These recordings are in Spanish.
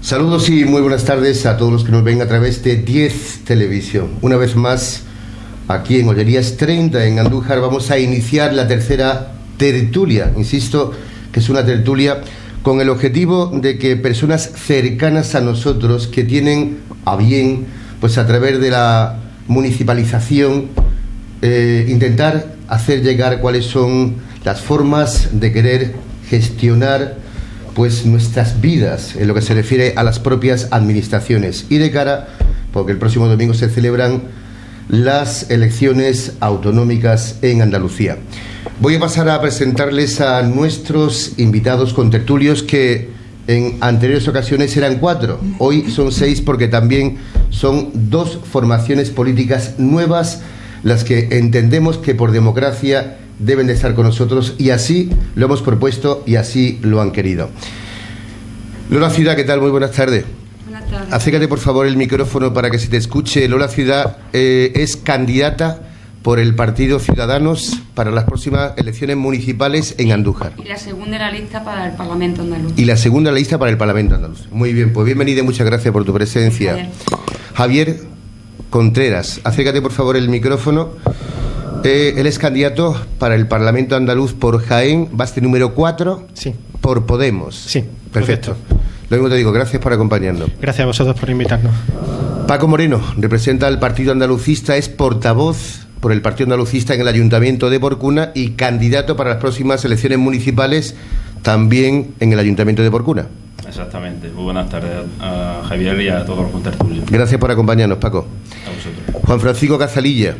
Saludos y muy buenas tardes a todos los que nos ven a través de 10 Televisión. Una vez más, aquí en Ollerías 30, en Andújar, vamos a iniciar la tercera tertulia. Insisto que es una tertulia con el objetivo de que personas cercanas a nosotros, que tienen a bien, pues a través de la municipalización, intentar hacer llegar cuáles son las formas de querer gestionar pues nuestras vidas en lo que se refiere a las propias administraciones, y de cara, porque el próximo domingo se celebran las elecciones autonómicas en Andalucía. Voy a pasar a presentarles a nuestros invitados contertulios, que en anteriores ocasiones eran 4, hoy son 6, porque también son 2 formaciones políticas nuevas las que entendemos que por democracia deben de estar con nosotros, y así lo hemos propuesto y así lo han querido. Lola Ciudad, ¿qué tal? Muy buenas tardes. Buenas tardes. Acércate por favor el micrófono para que se te escuche. Lola Ciudad es candidata por el Partido Ciudadanos para las próximas elecciones municipales en Andújar. Y la segunda en la lista para el Parlamento andaluz. Y la segunda en la lista para el Parlamento andaluz. Muy bien, pues bienvenida y muchas gracias por tu presencia. Javier Contreras, acércate por favor el micrófono. Él es candidato para el Parlamento andaluz por Jaén, base número 4, sí, por Podemos. Sí, perfecto. Lo mismo te digo, gracias por acompañarnos. Gracias a vosotros por invitarnos. Paco Moreno representa al Partido Andalucista, es portavoz por el Partido Andalucista en el Ayuntamiento de Porcuna y candidato para las próximas elecciones municipales también en el Ayuntamiento de Porcuna. Exactamente. Muy buenas tardes a Javier y a todos los contertulios. Gracias por acompañarnos, Paco. A vosotros. Juan Francisco Cazalilla,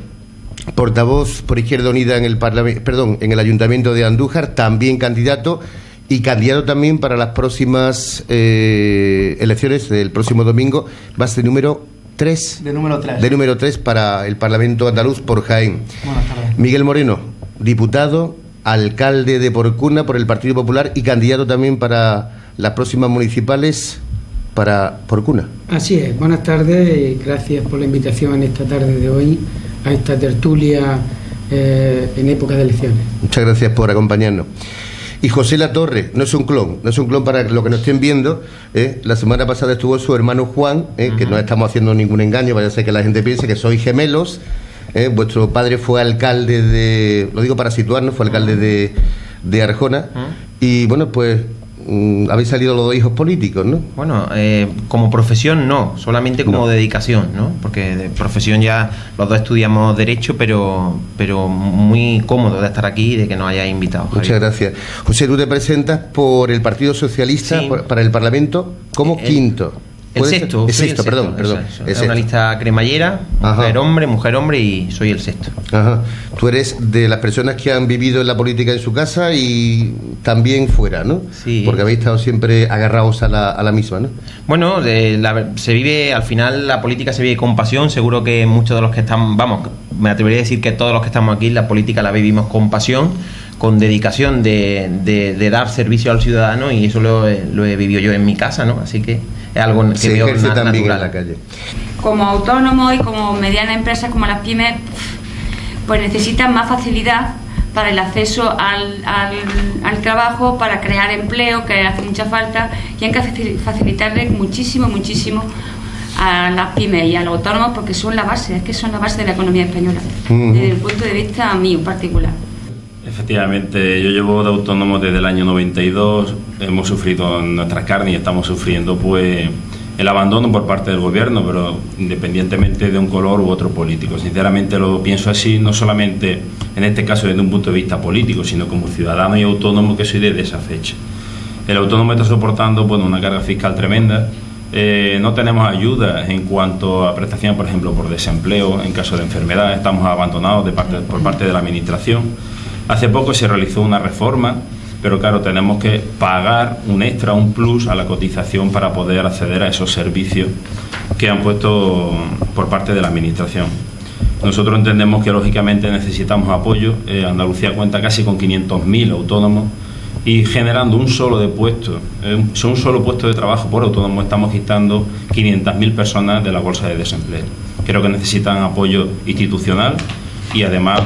portavoz por Izquierda Unida en en el Ayuntamiento de Andújar, también candidato, y candidato también para las próximas elecciones del próximo domingo, base número 3. De número 3. De número 3 para el Parlamento andaluz por Jaén. Buenas tardes. Miguel Moreno, diputado, alcalde de Porcuna por el Partido Popular y candidato también para las próximas municipales para Porcuna. Así es, buenas tardes y gracias por la invitación en esta tarde de hoy a esta tertulia en época de elecciones. Muchas gracias por acompañarnos. Y José Latorre, no es un clon para los que nos estén viendo. La semana pasada estuvo su hermano Juan, que no estamos haciendo ningún engaño, vaya a ser que la gente piense que sois gemelos. Vuestro padre fue alcalde de, lo digo para situarnos, fue alcalde de Arjona. Y bueno, pues habéis salido los 2 hijos políticos, ¿no? Bueno, como profesión no, solamente como dedicación, ¿no? Porque de profesión ya los 2 estudiamos Derecho, pero muy cómodo de estar aquí y de que nos hayáis invitado, Javier. Muchas gracias. José, tú te presentas por el Partido Socialista, sí, para el Parlamento como quinto. El sexto, perdón. Es una lista cremallera, mujer, hombre, y soy el sexto. Ajá. Tú eres de las personas que han vivido en la política en su casa y también fuera, ¿no? Sí. Porque habéis estado siempre agarrados a la misma, ¿no? Bueno, se vive, al final la política se vive con pasión. Seguro que muchos de los que están, me atrevería a decir que todos los que estamos aquí, la política la vivimos con pasión, con dedicación de dar servicio al ciudadano, y eso lo he vivido yo en mi casa, ¿no? Así que es algo que se veo ejerce también natural en la calle. Como autónomos y como medianas empresas como las pymes, pues necesitan más facilidad para el acceso al trabajo, para crear empleo, que hace mucha falta, y hay que facilitarle muchísimo a las pymes y a los autónomos, porque son la base, son la base de la economía española, desde el punto de vista mío particular. Efectivamente, yo llevo de autónomo desde el año 92, hemos sufrido en nuestra carne y estamos sufriendo pues el abandono por parte del gobierno, pero independientemente de un color u otro político. Sinceramente lo pienso así, no solamente en este caso desde un punto de vista político, sino como ciudadano y autónomo que soy desde esa fecha. El autónomo está soportando una carga fiscal tremenda. No tenemos ayuda en cuanto a prestaciones, por ejemplo, por desempleo, en caso de enfermedad, estamos abandonados por parte de la administración. Hace poco se realizó una reforma, pero claro, tenemos que pagar un extra, un plus a la cotización para poder acceder a esos servicios que han puesto por parte de la administración. Nosotros entendemos que lógicamente necesitamos apoyo. Andalucía cuenta casi con 500.000 autónomos y generando un solo puesto de trabajo por autónomo estamos quitando 500.000 personas de la bolsa de desempleo. Creo que necesitan apoyo institucional y además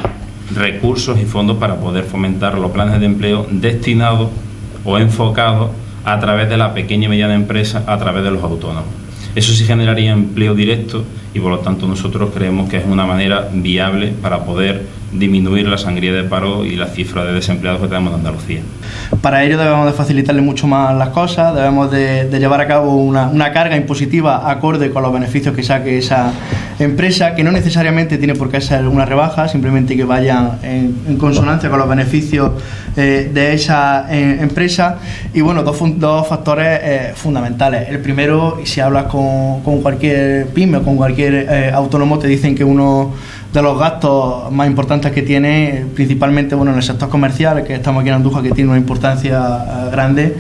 recursos y fondos para poder fomentar los planes de empleo destinados o enfocados a través de la pequeña y mediana empresa, a través de los autónomos. Eso sí generaría empleo directo y por lo tanto nosotros creemos que es una manera viable para poder disminuir la sangría de paro y las cifras de desempleados que tenemos en Andalucía. Para ello debemos de facilitarle mucho más las cosas, debemos de llevar a cabo una carga impositiva acorde con los beneficios que saque esa empresa, que no necesariamente tiene por qué ser una rebaja, simplemente que vayan en consonancia con los beneficios de esa empresa. Y bueno, dos factores fundamentales. El primero, si hablas con cualquier pyme o con cualquier autónomo, te dicen que uno de los gastos más importantes que tiene, principalmente en el sector comercial, que estamos aquí en Andújar, que tiene una importancia grande,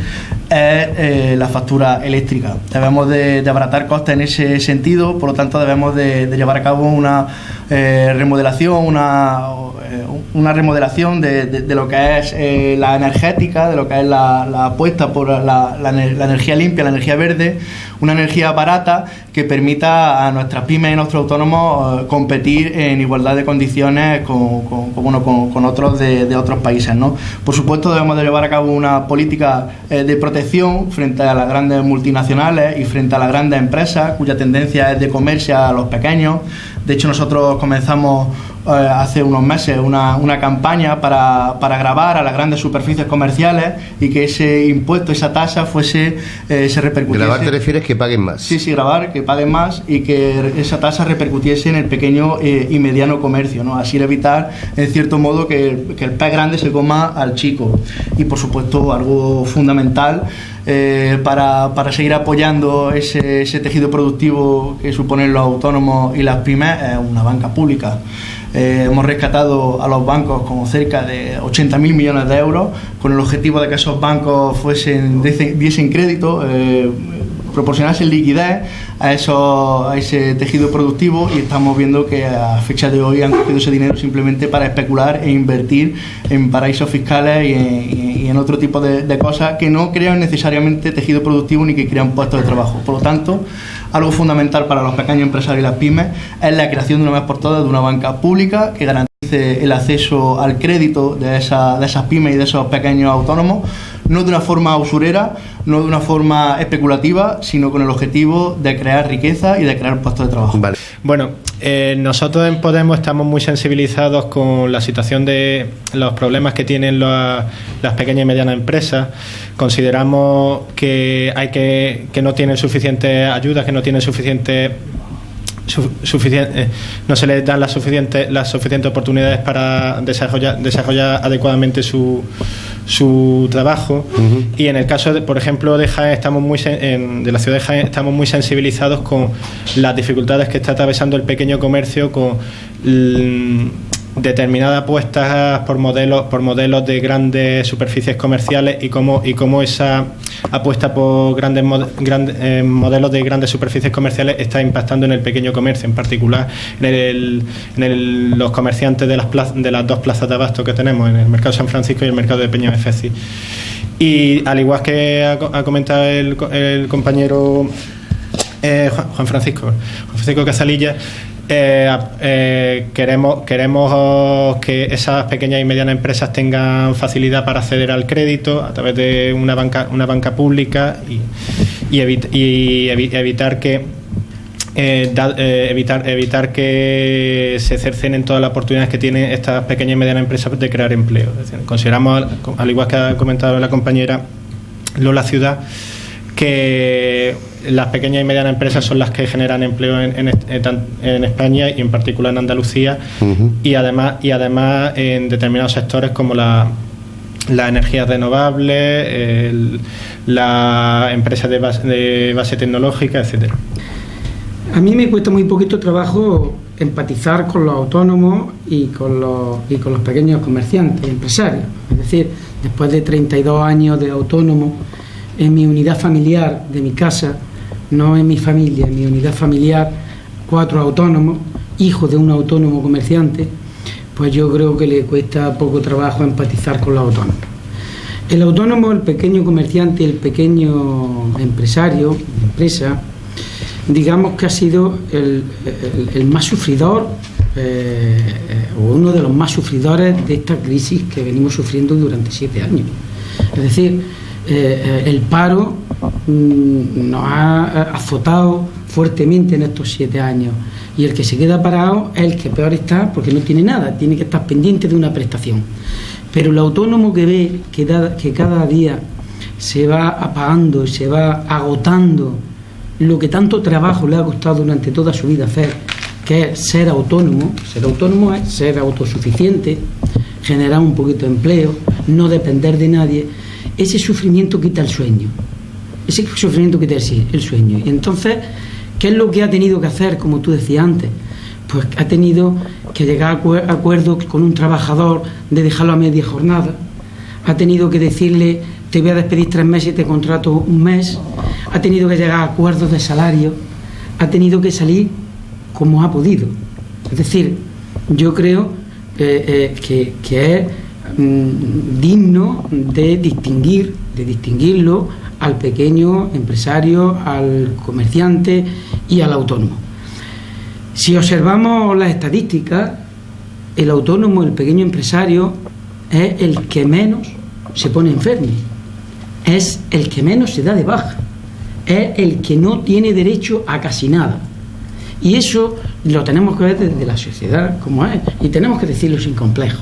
es la factura eléctrica. Debemos de abaratar costes en ese sentido, por lo tanto debemos de llevar a cabo una remodelación, una remodelación de lo que es la energética, de lo que es la apuesta por la energía limpia, la energía verde, una energía barata que permita a nuestras pymes y a nuestros autónomos competir en igualdad de condiciones con otros de otros países, ¿no? Por supuesto debemos de llevar a cabo una política de protección frente a las grandes multinacionales y frente a las grandes empresas cuya tendencia es de comerse a los pequeños. De hecho, nosotros comenzamos hace unos meses una campaña para gravar a las grandes superficies comerciales y que ese impuesto, esa tasa se repercutiese. ¿Grabar te refieres que paguen más? Sí, grabar, que paguen más y que esa tasa repercutiese en el pequeño y mediano comercio, ¿no? Así evitar, en cierto modo, que el pez grande se coma al chico. Y, por supuesto, algo fundamental para seguir apoyando ese tejido productivo que suponen los autónomos y las pymes es una banca pública. Hemos rescatado a los bancos con cerca de 80.000 millones de euros con el objetivo de que esos bancos diesen crédito, proporcionasen liquidez a ese tejido productivo, y estamos viendo que a fecha de hoy han cogido ese dinero simplemente para especular e invertir en paraísos fiscales y en otro tipo de cosas que no crean necesariamente tejido productivo ni que crean puestos de trabajo. Por lo tanto, algo fundamental para los pequeños empresarios y las pymes es la creación de una vez por todas de una banca pública que garantice el acceso al crédito de esas pymes y de esos pequeños autónomos, no de una forma usurera, no de una forma especulativa, sino con el objetivo de crear riqueza y de crear puestos de trabajo. Vale. Bueno, nosotros en Podemos estamos muy sensibilizados con la situación de los problemas que tienen las pequeñas y medianas empresas. Consideramos que no tienen suficiente ayuda, que no tienen no se les dan las suficientes oportunidades para desarrollar adecuadamente su trabajo. Uh-huh. Y en el caso por ejemplo de Jaén, de la ciudad de Jaén, estamos muy sensibilizados con las dificultades que está atravesando el pequeño comercio con determinadas apuestas por modelos de grandes superficies comerciales y cómo esa apuesta por grandes modelos de grandes superficies comerciales está impactando en el pequeño comercio, en particular en los comerciantes de las dos plazas de abasto que tenemos, en el mercado de San Francisco y el mercado de Peñafeci. Y al igual que ha comentado el compañero Juan Francisco Casalilla, queremos que esas pequeñas y medianas empresas tengan facilidad para acceder al crédito a través de una banca pública y evitar que se cercenen todas las oportunidades que tienen estas pequeñas y medianas empresas de crear empleo. Es decir, consideramos, al igual que ha comentado la compañera Lola Ciudad, que las pequeñas y medianas empresas son las que generan empleo en España y en particular en Andalucía. Uh-huh. y además en determinados sectores como las energías renovables, las empresas de base tecnológica, etcétera. A mí me cuesta muy poquito trabajo empatizar con los autónomos y con los pequeños comerciantes, empresarios. Es decir, después de 32 años de autónomo, en mi unidad familiar de mi casa, no en mi familia, en mi unidad familiar, 4 autónomos, hijos de un autónomo comerciante, pues yo creo que le cuesta poco trabajo empatizar con los autónomos. El autónomo, el pequeño comerciante, el pequeño empresario, empresa, digamos que ha sido el más sufridor, o uno de los más sufridores de esta crisis que venimos sufriendo durante 7 años. Es decir, el paro nos ha azotado fuertemente en estos 7 años, y el que se queda parado es el que peor está, porque no tiene nada, tiene que estar pendiente de una prestación. Pero el autónomo que ve que cada día se va apagando y se va agotando lo que tanto trabajo le ha costado durante toda su vida hacer, que es ser autónomo es ser autosuficiente, generar un poquito de empleo, no depender de nadie. Ese sufrimiento quita el sueño, el sueño. Y entonces, ¿qué es lo que ha tenido que hacer, como tú decías antes? Pues ha tenido que llegar a acuerdos con un trabajador de dejarlo a media jornada, ha tenido que decirle: te voy a despedir 3 meses y te contrato 1 mes, ha tenido que llegar a acuerdos de salario, ha tenido que salir como ha podido. Es decir, yo creo que es digno de distinguirlo al pequeño empresario, al comerciante y al autónomo. Si observamos las estadísticas, el autónomo, el pequeño empresario, es el que menos se pone enfermo, es el que menos se da de baja, es el que no tiene derecho a casi nada. Y eso lo tenemos que ver desde la sociedad como es, y tenemos que decirlo sin complejo.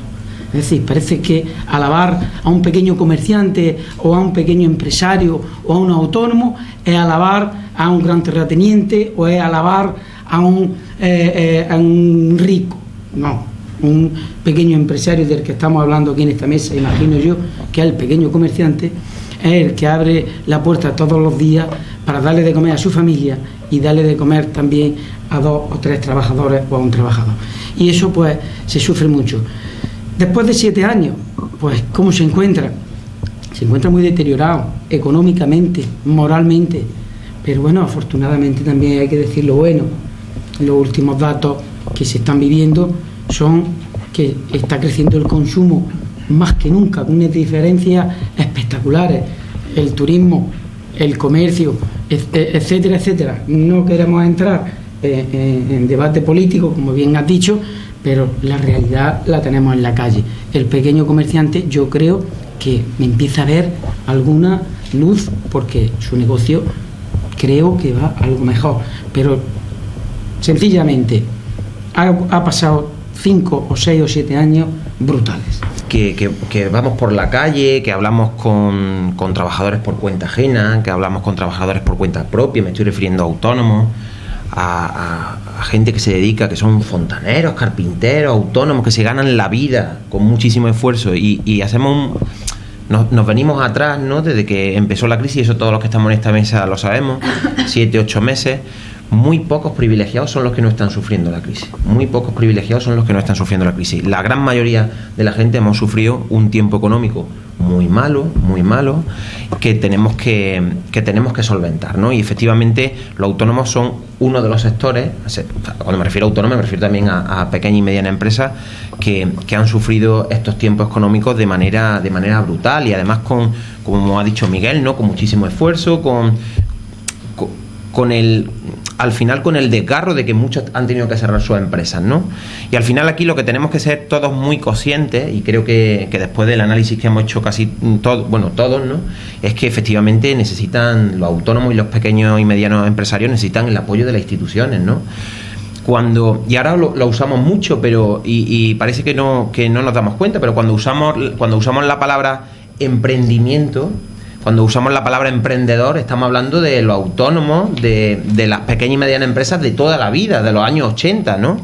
Es decir, parece que alabar a un pequeño comerciante o a un pequeño empresario o a un autónomo es alabar a un gran terrateniente o es alabar a un rico. No, un pequeño empresario del que estamos hablando aquí en esta mesa, imagino yo, que es el pequeño comerciante, es el que abre la puerta todos los días para darle de comer a su familia y darle de comer también a 2 o 3 trabajadores o a un trabajador. Y eso pues se sufre mucho. Después de 7 años, pues ¿cómo se encuentra? Se encuentra muy deteriorado económicamente, moralmente, pero bueno, afortunadamente también hay que decir lo bueno. Los últimos datos que se están viviendo son que está creciendo el consumo más que nunca, con unas diferencias espectaculares. El turismo, el comercio, etcétera, etcétera. No queremos entrar en debate político, como bien has dicho, pero la realidad la tenemos en la calle. El pequeño comerciante, yo creo que empieza a ver alguna luz, porque su negocio creo que va a algo mejor, pero sencillamente ha pasado 5 o 6 o 7 años brutales. Que vamos por la calle, que hablamos con trabajadores por cuenta ajena, que hablamos con trabajadores por cuenta propia, me estoy refiriendo a autónomos, a gente que se dedica, que son fontaneros, carpinteros, autónomos, que se ganan la vida con muchísimo esfuerzo y hacemos nos venimos atrás, ¿no? Desde que empezó la crisis, eso todos los que estamos en esta mesa lo sabemos, 7, 8 meses. Muy pocos privilegiados son los que no están sufriendo la crisis. Muy pocos privilegiados son los que no están sufriendo la crisis. La gran mayoría de la gente hemos sufrido un tiempo económico muy malo, que tenemos que solventar, ¿no? Y efectivamente los autónomos son uno de los sectores, cuando me refiero a autónomos me refiero también a pequeñas y medianas empresas que han sufrido estos tiempos económicos de manera brutal y además como ha dicho Miguel, ¿no? Con muchísimo esfuerzo, al final con el desgarro de que muchos han tenido que cerrar sus empresas, ¿no? Y al final aquí lo que tenemos que ser todos muy conscientes, y creo que después del análisis que hemos hecho casi todos, ¿no? Es que efectivamente necesitan, los autónomos y los pequeños y medianos empresarios necesitan el apoyo de las instituciones, ¿no? Y ahora lo usamos mucho, pero y parece que no nos damos cuenta, pero cuando usamos la palabra emprendimiento, cuando usamos la palabra emprendedor, estamos hablando de los autónomos, de las pequeñas y medianas empresas de toda la vida, de los años 80, ¿no?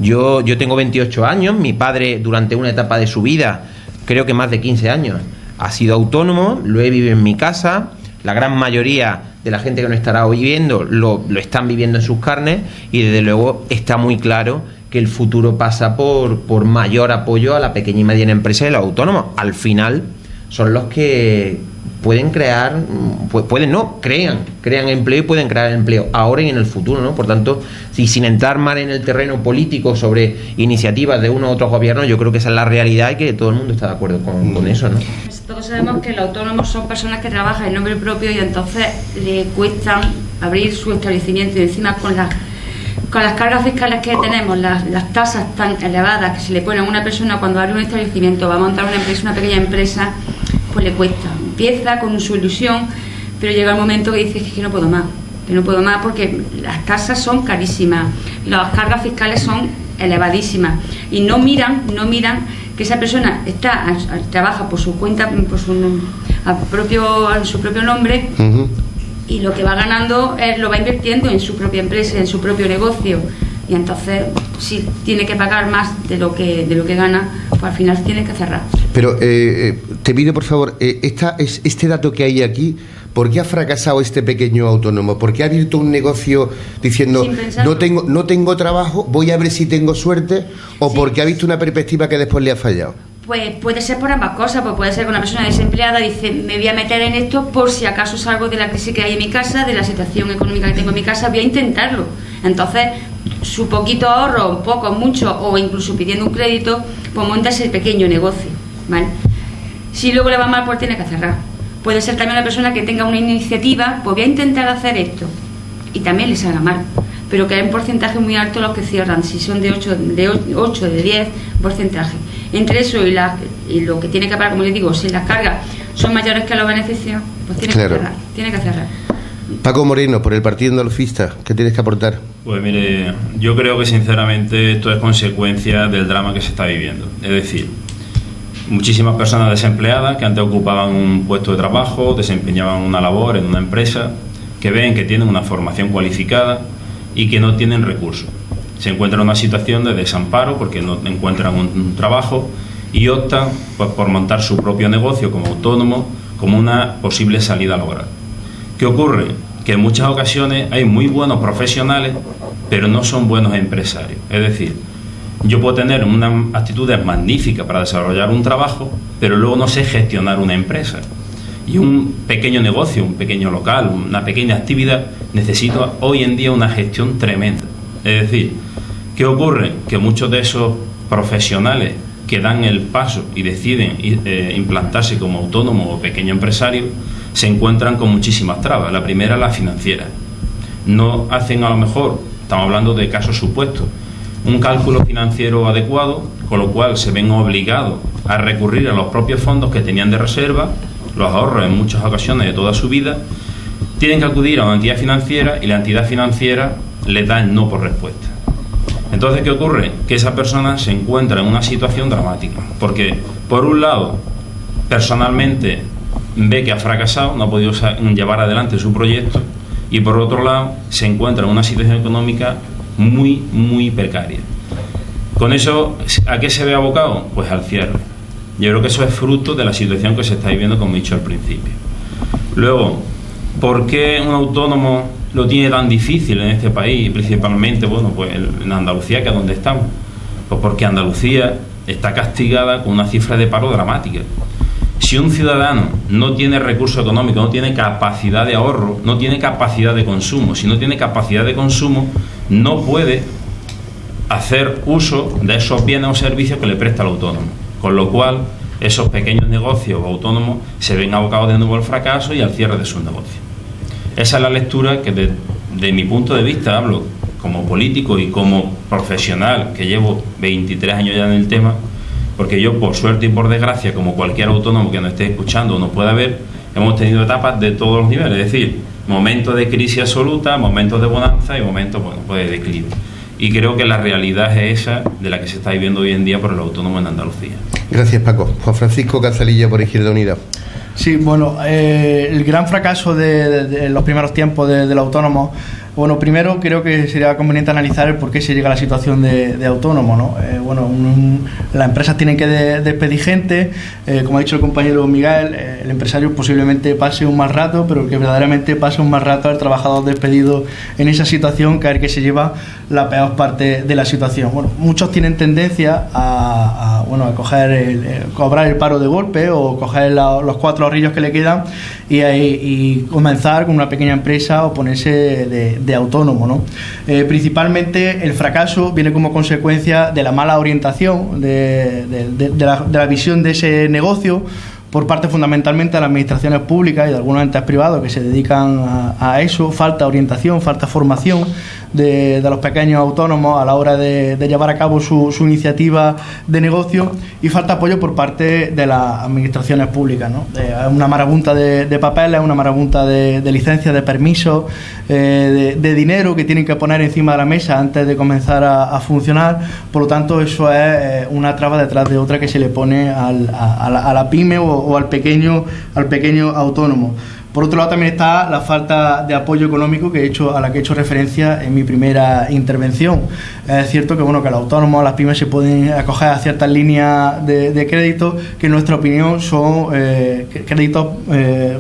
Yo tengo 28 años, mi padre durante una etapa de su vida, creo que más de 15 años, ha sido autónomo, lo he vivido en mi casa, la gran mayoría de la gente que nos estará viviendo lo están viviendo en sus carnes y desde luego está muy claro que el futuro pasa por mayor apoyo a la pequeña y mediana empresa y los autónomos. Al final son los que pueden crear, crean empleo y pueden crear empleo ahora y en el futuro, ¿no? Por tanto, sin entrar más en el terreno político sobre iniciativas de unos u otros gobiernos, yo creo que esa es la realidad y que todo el mundo está de acuerdo con eso, ¿no? Todos sabemos que los autónomos son personas que trabajan en nombre propio y entonces le cuesta abrir su establecimiento, y encima con las cargas fiscales que tenemos, las tasas tan elevadas que se le ponen a una persona cuando abre un establecimiento, va a montar una empresa, una pequeña empresa, pues le cuesta. empieza con su ilusión, pero llega el momento que dices que no puedo más, porque las tasas son carísimas, las cargas fiscales son elevadísimas y no miran que esa persona trabaja por su cuenta, por su propio nombre, y lo que va ganando lo va invirtiendo en su propia empresa, en su propio negocio, y entonces si tiene que pagar más de lo que gana, pues al final tiene que cerrar. Pero te pido por favor, este dato que hay aquí, ¿por qué ha fracasado este pequeño autónomo? ¿Por qué ha abierto un negocio diciendo no tengo trabajo, voy a ver si tengo suerte? ¿O porque ha visto una perspectiva que después le ha fallado? Pues puede ser por ambas cosas, pues puede ser que una persona desempleada dice, me voy a meter en esto por si acaso salgo de la crisis que hay en mi casa, de la situación económica que tengo en mi casa, voy a intentarlo. Entonces, su poquito ahorro, un poco, mucho, o incluso pidiendo un crédito, pues monta ese pequeño negocio, ¿vale? Si luego le va mal, pues tiene que cerrar. Puede ser también una persona que tenga una iniciativa, pues voy a intentar hacer esto, y también le salga mal, pero que hay un porcentaje muy alto los que cierran, si son de 8, de 10 porcentaje. Entre eso y lo que tiene que pagar, como les digo, si las cargas son mayores que los beneficios, pues tiene que cerrar. Paco Moreno, por el Partido Andalucista, ¿qué tienes que aportar? Pues mire, yo creo que sinceramente esto es consecuencia del drama que se está viviendo. Es decir, muchísimas personas desempleadas que antes ocupaban un puesto de trabajo, desempeñaban una labor en una empresa, que ven que tienen una formación cualificada y que no tienen recursos. Se encuentran en una situación de desamparo porque no encuentran un trabajo y optan pues, por montar su propio negocio como autónomo como una posible salida laboral. ¿Qué ocurre? Que en muchas ocasiones hay muy buenos profesionales, pero no son buenos empresarios. Es decir, yo puedo tener unas actitudes magníficas para desarrollar un trabajo, pero luego no sé gestionar una empresa. Y un pequeño negocio, un pequeño local, una pequeña actividad, necesita hoy en día una gestión tremenda. Es decir, ¿qué ocurre? Que muchos de esos profesionales que dan el paso y deciden implantarse como autónomo o pequeño empresario, se encuentran con muchísimas trabas. La primera, la financiera. No hacen, a lo mejor, estamos hablando de casos supuestos, un cálculo financiero adecuado, con lo cual se ven obligados a recurrir a los propios fondos que tenían de reserva, los ahorros en muchas ocasiones de toda su vida, tienen que acudir a una entidad financiera y la entidad financiera les da el no por respuesta. Entonces, ¿qué ocurre? Que esa persona se encuentra en una situación dramática, porque, por un lado, personalmente ve que ha fracasado, no ha podido llevar adelante su proyecto, y por otro lado se encuentra en una situación económica muy, muy precaria. Con eso, ¿a qué se ve abocado? Pues al cierre. Yo creo que eso es fruto de la situación que se está viviendo, como he dicho al principio. Luego, ¿por qué un autónomo lo tiene tan difícil en este país? Principalmente, bueno, pues en Andalucía, que es donde estamos. Pues porque Andalucía está castigada con una cifra de paro dramática. Si un ciudadano no tiene recursos económicos, no tiene capacidad de ahorro, no tiene capacidad de consumo, si no tiene capacidad de consumo, no puede hacer uso de esos bienes o servicios que le presta el autónomo. Con lo cual, esos pequeños negocios o autónomos se ven abocados de nuevo al fracaso y al cierre de sus negocios. Esa es la lectura que, de mi punto de vista, hablo como político y como profesional, que llevo 23 años ya en el tema, porque yo, por suerte y por desgracia, como cualquier autónomo que nos esté escuchando o nos pueda ver, hemos tenido etapas de todos los niveles, es decir, momentos de crisis absoluta, momentos de bonanza y momentos, bueno, pues de declive. Y creo que la realidad es esa de la que se está viviendo hoy en día por el autónomo en Andalucía. Gracias, Paco. Juan Francisco Cazalilla, por Izquierda Unida. Sí, bueno, el gran fracaso de los primeros tiempos del autónomo, bueno, primero creo que sería conveniente analizar el por qué se llega a la situación de autónomo, ¿no? Las empresas tienen que despedir gente, como ha dicho el compañero Miguel, el empresario posiblemente pase un mal rato, pero el que verdaderamente pase un mal rato es el trabajador despedido en esa situación, que es el que se lleva la peor parte de la situación. Bueno, muchos tienen tendencia a cobrar el paro de golpe o coger los 4 ahorrillos que le quedan y comenzar con una pequeña empresa o ponerse de autónomo, ¿no? Principalmente el fracaso viene como consecuencia de la mala orientación, de la visión de ese negocio, por parte fundamentalmente de las administraciones públicas y de algunos entes privados que se dedican a eso. Falta orientación, falta formación de los pequeños autónomos a la hora de llevar a cabo su iniciativa de negocio, y falta apoyo por parte de las administraciones públicas, ¿no? Una marabunta de papeles, una marabunta de licencias, de permisos, de dinero que tienen que poner encima de la mesa antes de comenzar a funcionar. Por lo tanto, eso es una traba detrás de otra que se le pone a la pyme o al pequeño autónomo. Por otro lado, también está la falta de apoyo económico a la que he hecho referencia en mi primera intervención. Es cierto que, que los autónomos, las pymes se pueden acoger a ciertas líneas de crédito que en nuestra opinión son créditos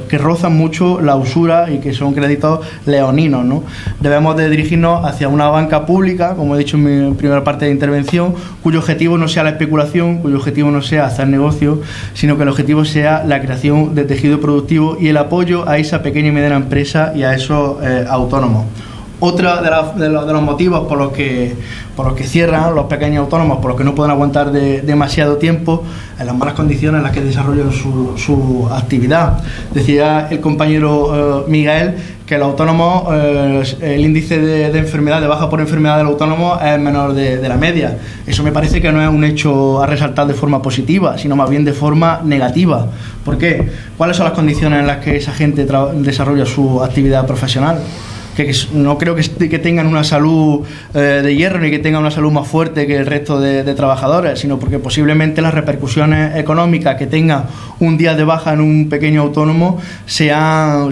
que rozan mucho la usura y que son créditos leoninos, ¿no? Debemos de dirigirnos hacia una banca pública, como he dicho en mi primera parte de intervención, cuyo objetivo no sea la especulación, cuyo objetivo no sea hacer negocio, sino que el objetivo sea la creación de tejido productivo y el apoyo a esa pequeña y mediana empresa y a esos autónomos. Otro de los motivos por los que cierran los pequeños autónomos, por los que no pueden aguantar demasiado tiempo, en las malas condiciones en las que desarrollan su actividad. Decía el compañero Miguel que los autónomos, el índice de enfermedad, de baja por enfermedad del autónomo es menor de la media. Eso me parece que no es un hecho a resaltar de forma positiva, sino más bien de forma negativa. ¿Por qué? ¿Cuáles son las condiciones en las que esa gente desarrolla su actividad profesional? Que no creo que tengan una salud de hierro ni que tengan una salud más fuerte que el resto de trabajadores, sino porque posiblemente las repercusiones económicas que tenga un día de baja en un pequeño autónomo sean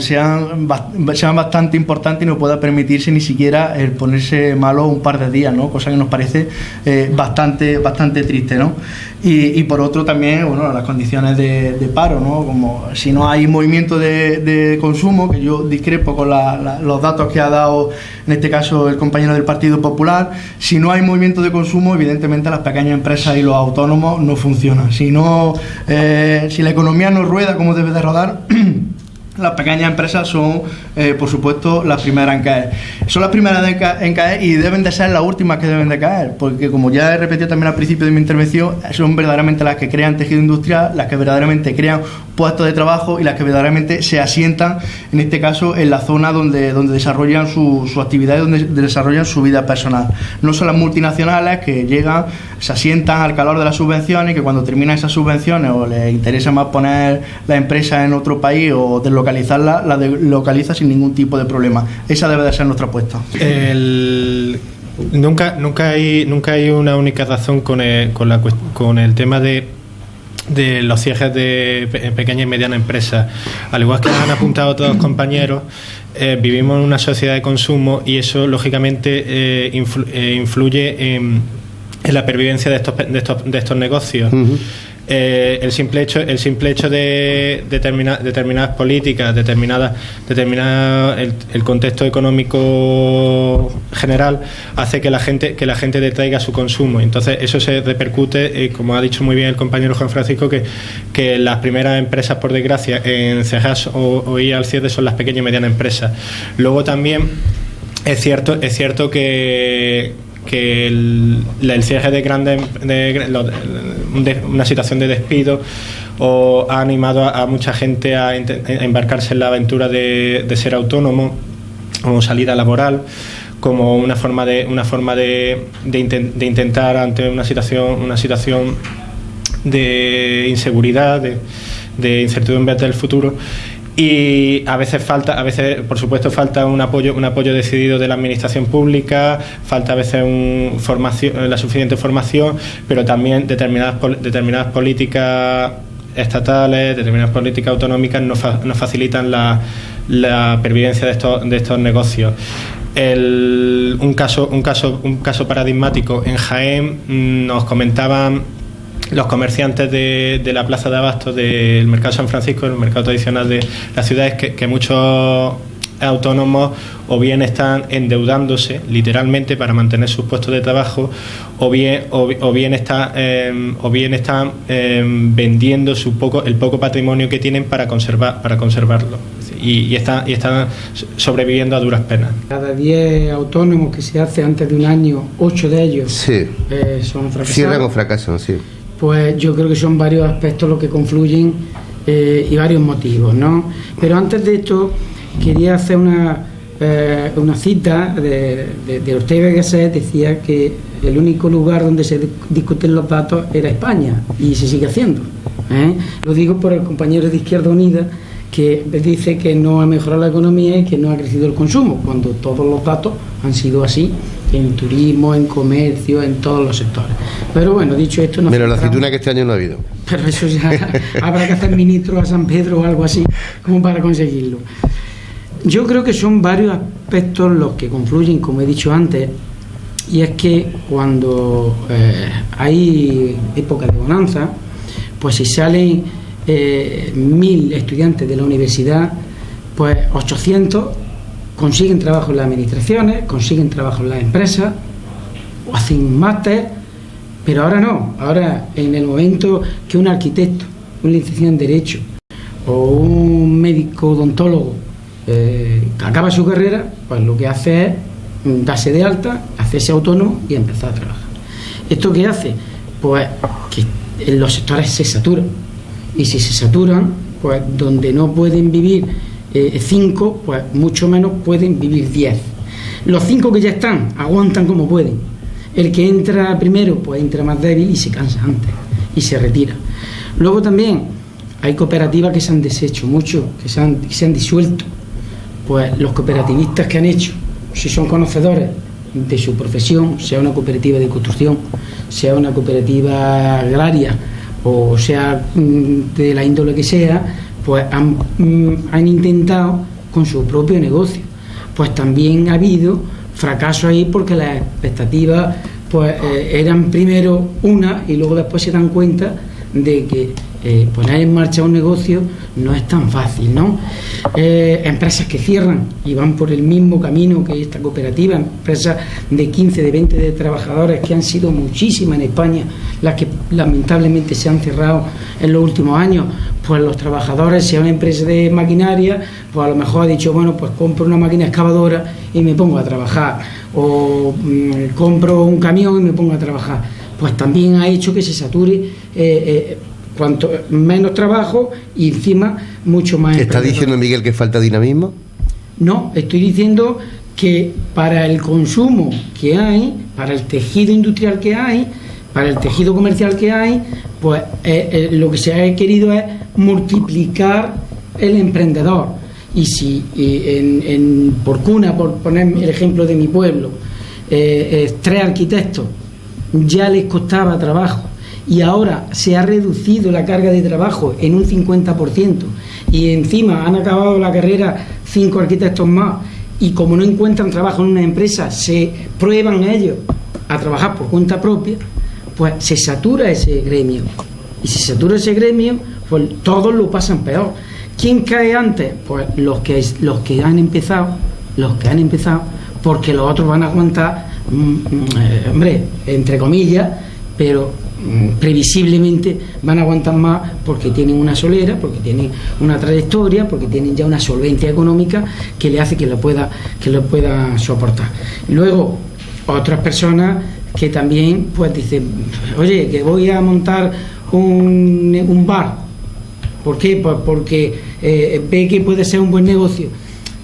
bastante importantes y no pueda permitirse ni siquiera el ponerse malo un par de días, ¿no? Cosa que nos parece bastante triste, ¿no? Y por otro también, las condiciones de paro, ¿no? Como si no hay movimiento de consumo, que yo discrepo con los datos que ha dado en este caso el compañero del Partido Popular. Si no hay movimiento de consumo, evidentemente las pequeñas empresas y los autónomos no funcionan. Si la economía no rueda como debe de rodar, las pequeñas empresas son, por supuesto, las primeras en caer. Son las primeras en caer y deben de ser las últimas que deben de caer, porque como ya he repetido también al principio de mi intervención, son verdaderamente las que crean tejido industrial, las que verdaderamente crean puestos de trabajo y las que verdaderamente se asientan, en este caso, en la zona donde desarrollan su actividad y donde desarrollan su vida personal. No son las multinacionales que llegan, se asientan al calor de las subvenciones y que cuando terminan esas subvenciones o les interesa más poner la empresa en otro país o deslocalizarla, la deslocaliza sin ningún tipo de problema. Esa debe de ser nuestra apuesta. Nunca hay una única razón con el tema de los cierres de pequeñas y medianas empresas. Al igual que han apuntado todos los compañeros, vivimos en una sociedad de consumo y eso lógicamente influye en la pervivencia de estos negocios. Uh-huh. El simple hecho de determinadas políticas, el contexto económico general hace que la gente detraiga su consumo. Entonces eso se repercute, como ha dicho muy bien el compañero Juan Francisco, que las primeras empresas, por desgracia, en cerrar o ir al cierre son las pequeñas y medianas empresas. Luego también es cierto que el cierre de una situación de despido ha animado a mucha gente a embarcarse en la aventura de ser autónomo como salida laboral, como una forma de intentar ante una situación de inseguridad, de incertidumbre del futuro. Y a veces por supuesto falta un apoyo decidido de la administración pública, falta a veces la suficiente formación, pero también determinadas políticas estatales, determinadas políticas autonómicas no facilitan la pervivencia de estos negocios. Un caso paradigmático en Jaén, nos comentaban los comerciantes de la plaza de abastos del mercado San Francisco, el mercado tradicional de las ciudades, que muchos autónomos o bien están endeudándose literalmente para mantener sus puestos de trabajo o bien están vendiendo el poco patrimonio que tienen para conservarlo y están sobreviviendo a duras penas. Cada 10 autónomos que se hace antes de un año, 8 de ellos son fracasados. Cierran o fracasan, sí. Pues yo creo que son varios aspectos los que confluyen y varios motivos, ¿no? Pero antes de esto quería hacer una cita de Ortega y Gasset. Decía que el único lugar donde se discuten los datos era España, y se sigue haciendo, ¿eh? Lo digo por el compañero de Izquierda Unida, que dice que no ha mejorado la economía y que no ha crecido el consumo, cuando todos los datos han sido así, en turismo, en comercio, en todos los sectores. Pero bueno, dicho esto... Menos la aceituna, que este año no ha habido. Pero eso ya habrá que hacer ministro a San Pedro o algo así, como para conseguirlo. Yo creo que son varios aspectos los que confluyen, como he dicho antes, y es que cuando hay época de bonanza, pues si salen 1000 estudiantes de la universidad, pues 800 consiguen trabajo en las administraciones, consiguen trabajo en las empresas, o hacen un máster. Pero ahora no, ahora en el momento que un arquitecto, un licenciado en Derecho o un médico odontólogo que acaba su carrera, pues lo que hace es darse de alta, hacerse autónomo y empezar a trabajar. ¿Esto qué hace? Pues que los sectores se saturan, y si se saturan, pues donde no pueden vivir 5, pues mucho menos pueden vivir 10. Los 5 que ya están aguantan como pueden. El que entra primero, pues entra más débil y se cansa antes y se retira. Luego también hay cooperativas que se han deshecho mucho, que se han disuelto. Pues los cooperativistas que han hecho, si son conocedores de su profesión, sea una cooperativa de construcción, sea una cooperativa agraria, o sea de la índole que sea, pues han intentado con su propio negocio. Pues también ha habido fracaso ahí, porque las expectativas pues eran primero una, y luego después se dan cuenta de que poner en marcha un negocio no es tan fácil, ¿no? Empresas que cierran y van por el mismo camino que esta cooperativa, empresas de 15, de 20 de trabajadores, que han sido muchísimas en España las que lamentablemente se han cerrado en los últimos años. Pues los trabajadores, si es una empresa de maquinaria, pues a lo mejor ha dicho, bueno, pues compro una máquina excavadora y me pongo a trabajar, o compro un camión y me pongo a trabajar. Pues también ha hecho que se sature cuanto menos trabajo y encima mucho más. ¿Está diciendo, Miguel, que falta dinamismo? No, estoy diciendo que para el consumo que hay, para el tejido industrial que hay, para el tejido comercial que hay, pues lo que se ha querido es multiplicar el emprendedor. Y si por Cuna, por poner el ejemplo de mi pueblo, 3 arquitectos ya les costaba trabajo, y ahora se ha reducido la carga de trabajo en un 50%, y encima han acabado la carrera 5 arquitectos más, y como no encuentran trabajo en una empresa, se prueban ellos a trabajar por cuenta propia, pues se satura ese gremio, y si se satura ese gremio, pues todos lo pasan peor. ¿Quién cae antes? Pues los que han empezado, porque los otros van a aguantar, hombre, entre comillas, pero previsiblemente van a aguantar más, porque tienen una solera, porque tienen una trayectoria, porque tienen ya una solvencia económica que le hace que lo pueda soportar. Luego, otras personas que también pues dicen, oye, que voy a montar un bar. ¿Por qué? Pues porque ve que puede ser un buen negocio.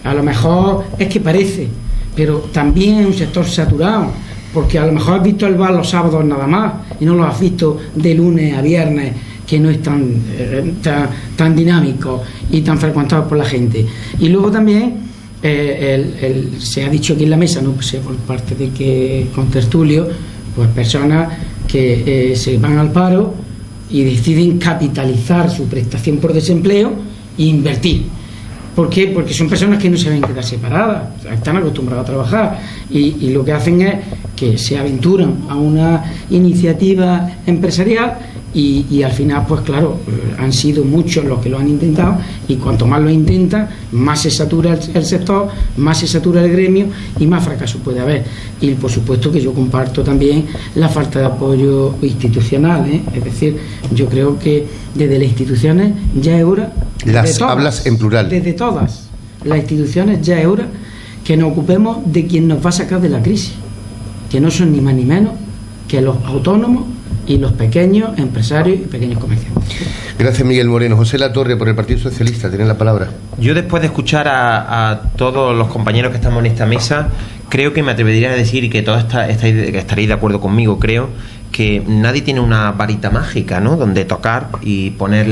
A lo mejor es que parece, pero también es un sector saturado, porque a lo mejor has visto el bar los sábados nada más y no lo has visto de lunes a viernes, que no es tan dinámico y tan frecuentado por la gente. Y luego también se ha dicho aquí en la mesa, no sé por parte de qué contertulio, pues personas que se van al paro y deciden capitalizar su prestación por desempleo e invertir. ¿Por qué? Porque son personas que no saben quedar separadas, están acostumbradas a trabajar, y lo que hacen es que se aventuran a una iniciativa empresarial y al final, pues claro, han sido muchos los que lo han intentado, y cuanto más lo intentan, más se satura el sector, más se satura el gremio y más fracaso puede haber. Y por supuesto que yo comparto también la falta de apoyo institucional, es decir, yo creo que desde las instituciones ya es hora, hablas en plural, desde todas las instituciones ya es hora que nos ocupemos de quien nos va a sacar de la crisis, que no son ni más ni menos que los autónomos y los pequeños empresarios y pequeños comerciantes. Gracias, Miguel Moreno. José Latorre, por el Partido Socialista, tiene la palabra. Yo, después de escuchar a todos los compañeros que estamos en esta mesa, creo que me atrevería a decir, y que todos estaréis de acuerdo conmigo, creo que nadie tiene una varita mágica, ¿no?, donde tocar y poner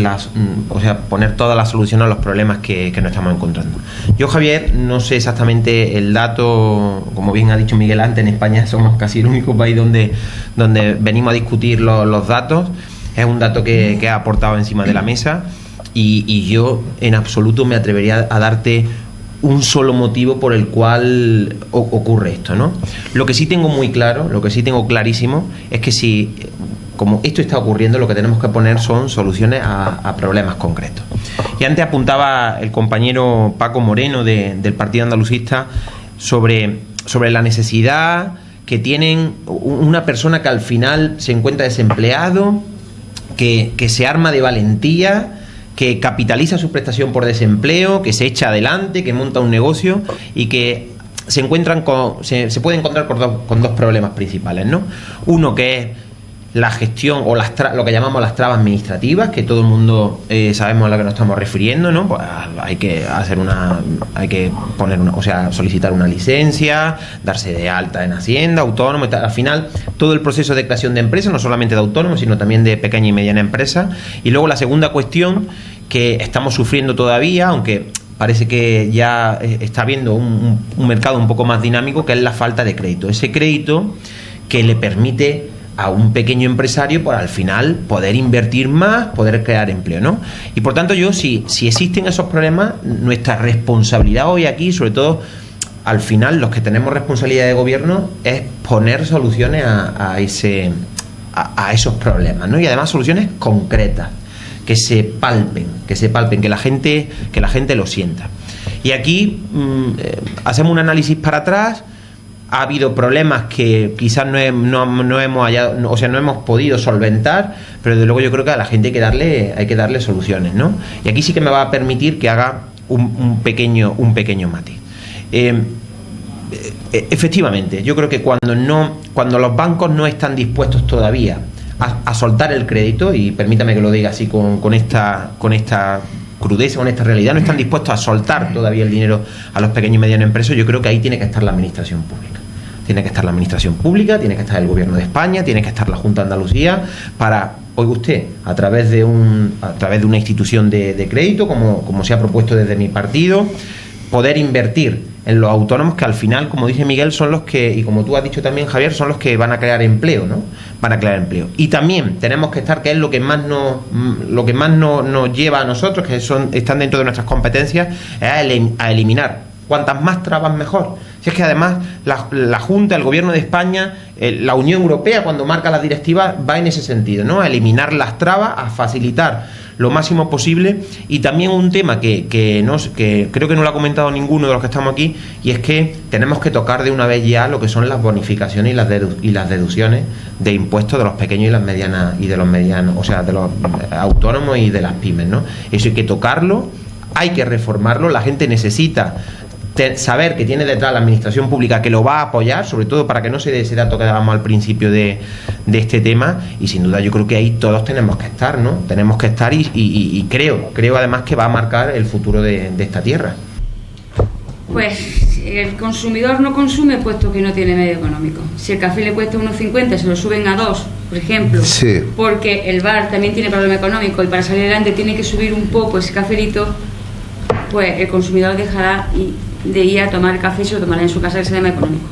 todas las soluciones a los problemas que nos estamos encontrando. Yo, Javier, no sé exactamente el dato, como bien ha dicho Miguel antes, en España somos casi el único país donde venimos a discutir los datos. Es un dato que ha aportado encima de la mesa, y yo en absoluto me atrevería a darte un solo motivo por el cual ocurre esto, ¿no? Lo que sí tengo muy claro, lo que sí tengo clarísimo, es que si, como esto está ocurriendo, lo que tenemos que poner son soluciones a problemas concretos. Y antes apuntaba el compañero Paco Moreno del Partido Andalucista sobre la necesidad que tienen una persona que al final se encuentra desempleado, que se arma de valentía, que capitaliza su prestación por desempleo, que se echa adelante, que monta un negocio y que se puede encontrar con dos problemas principales, ¿no? Uno, que es la gestión o lo que llamamos las trabas administrativas, que todo el mundo sabemos a lo que nos estamos refiriendo, ¿no? Pues hay que solicitar una licencia, darse de alta en Hacienda, autónomo y tal. Al final, todo el proceso de creación de empresas, no solamente de autónomos, sino también de pequeña y mediana empresa. Y luego la segunda cuestión, que estamos sufriendo todavía, aunque parece que ya está habiendo un mercado un poco más dinámico, que es la falta de crédito. Ese crédito que le permite a un pequeño empresario, pues al final poder invertir más, poder crear empleo, ¿no? Y por tanto, yo, si existen esos problemas, nuestra responsabilidad hoy aquí, sobre todo al final los que tenemos responsabilidad de gobierno, es poner soluciones a esos problemas, ¿no? Y además soluciones concretas, que se palpen, que la gente lo sienta. Y aquí hacemos un análisis para atrás. Ha habido problemas que quizás no hemos podido solventar, pero desde luego yo creo que a la gente hay que darle soluciones, ¿no? Y aquí sí que me va a permitir que haga un pequeño matiz. Efectivamente, yo creo que cuando los bancos no están dispuestos todavía a soltar el crédito, y permítame que lo diga así con esta crudeza, con esta realidad, no están dispuestos a soltar todavía el dinero a los pequeños y medianos empresarios, yo creo que ahí tiene que estar la administración pública. Tiene que estar la administración pública, tiene que estar el Gobierno de España, tiene que estar la Junta de Andalucía, para, oiga usted, a través de una institución de crédito, como se ha propuesto desde mi partido, poder invertir en los autónomos, que al final, como dice Miguel, son los que, y como tú has dicho también, Javier, son los que van a crear empleo, ¿no? Van a crear empleo. Y también tenemos que estar, que es lo que más nos lleva a nosotros, que están dentro de nuestras competencias, es a eliminar cuantas más trabas mejor. Si es que además la Junta, el Gobierno de España, la Unión Europea, cuando marca las directivas, va en ese sentido, ¿no? A eliminar las trabas, a facilitar lo máximo posible. Y también un tema que creo que no lo ha comentado ninguno de los que estamos aquí, y es que tenemos que tocar de una vez ya lo que son las bonificaciones y las deducciones de impuestos de los pequeños y las medianas, y de los medianos, o sea, de los autónomos y de las pymes, ¿no? Eso hay que tocarlo, hay que reformarlo. La gente necesita saber que tiene detrás la administración pública, que lo va a apoyar, sobre todo para que no se dé ese dato que dábamos al principio de este tema. Y sin duda yo creo que ahí todos tenemos que estar, ¿no? Tenemos que estar, y creo además que va a marcar el futuro de esta tierra. Pues el consumidor no consume puesto que no tiene medio económico. Si el café le cuesta 1,50, se lo suben a 2, por ejemplo, sí, porque el bar también tiene problema económico y para salir adelante tiene que subir un poco ese cafelito, pues el consumidor dejará de ir a tomar café y se lo tomará en su casa, que se llama económico.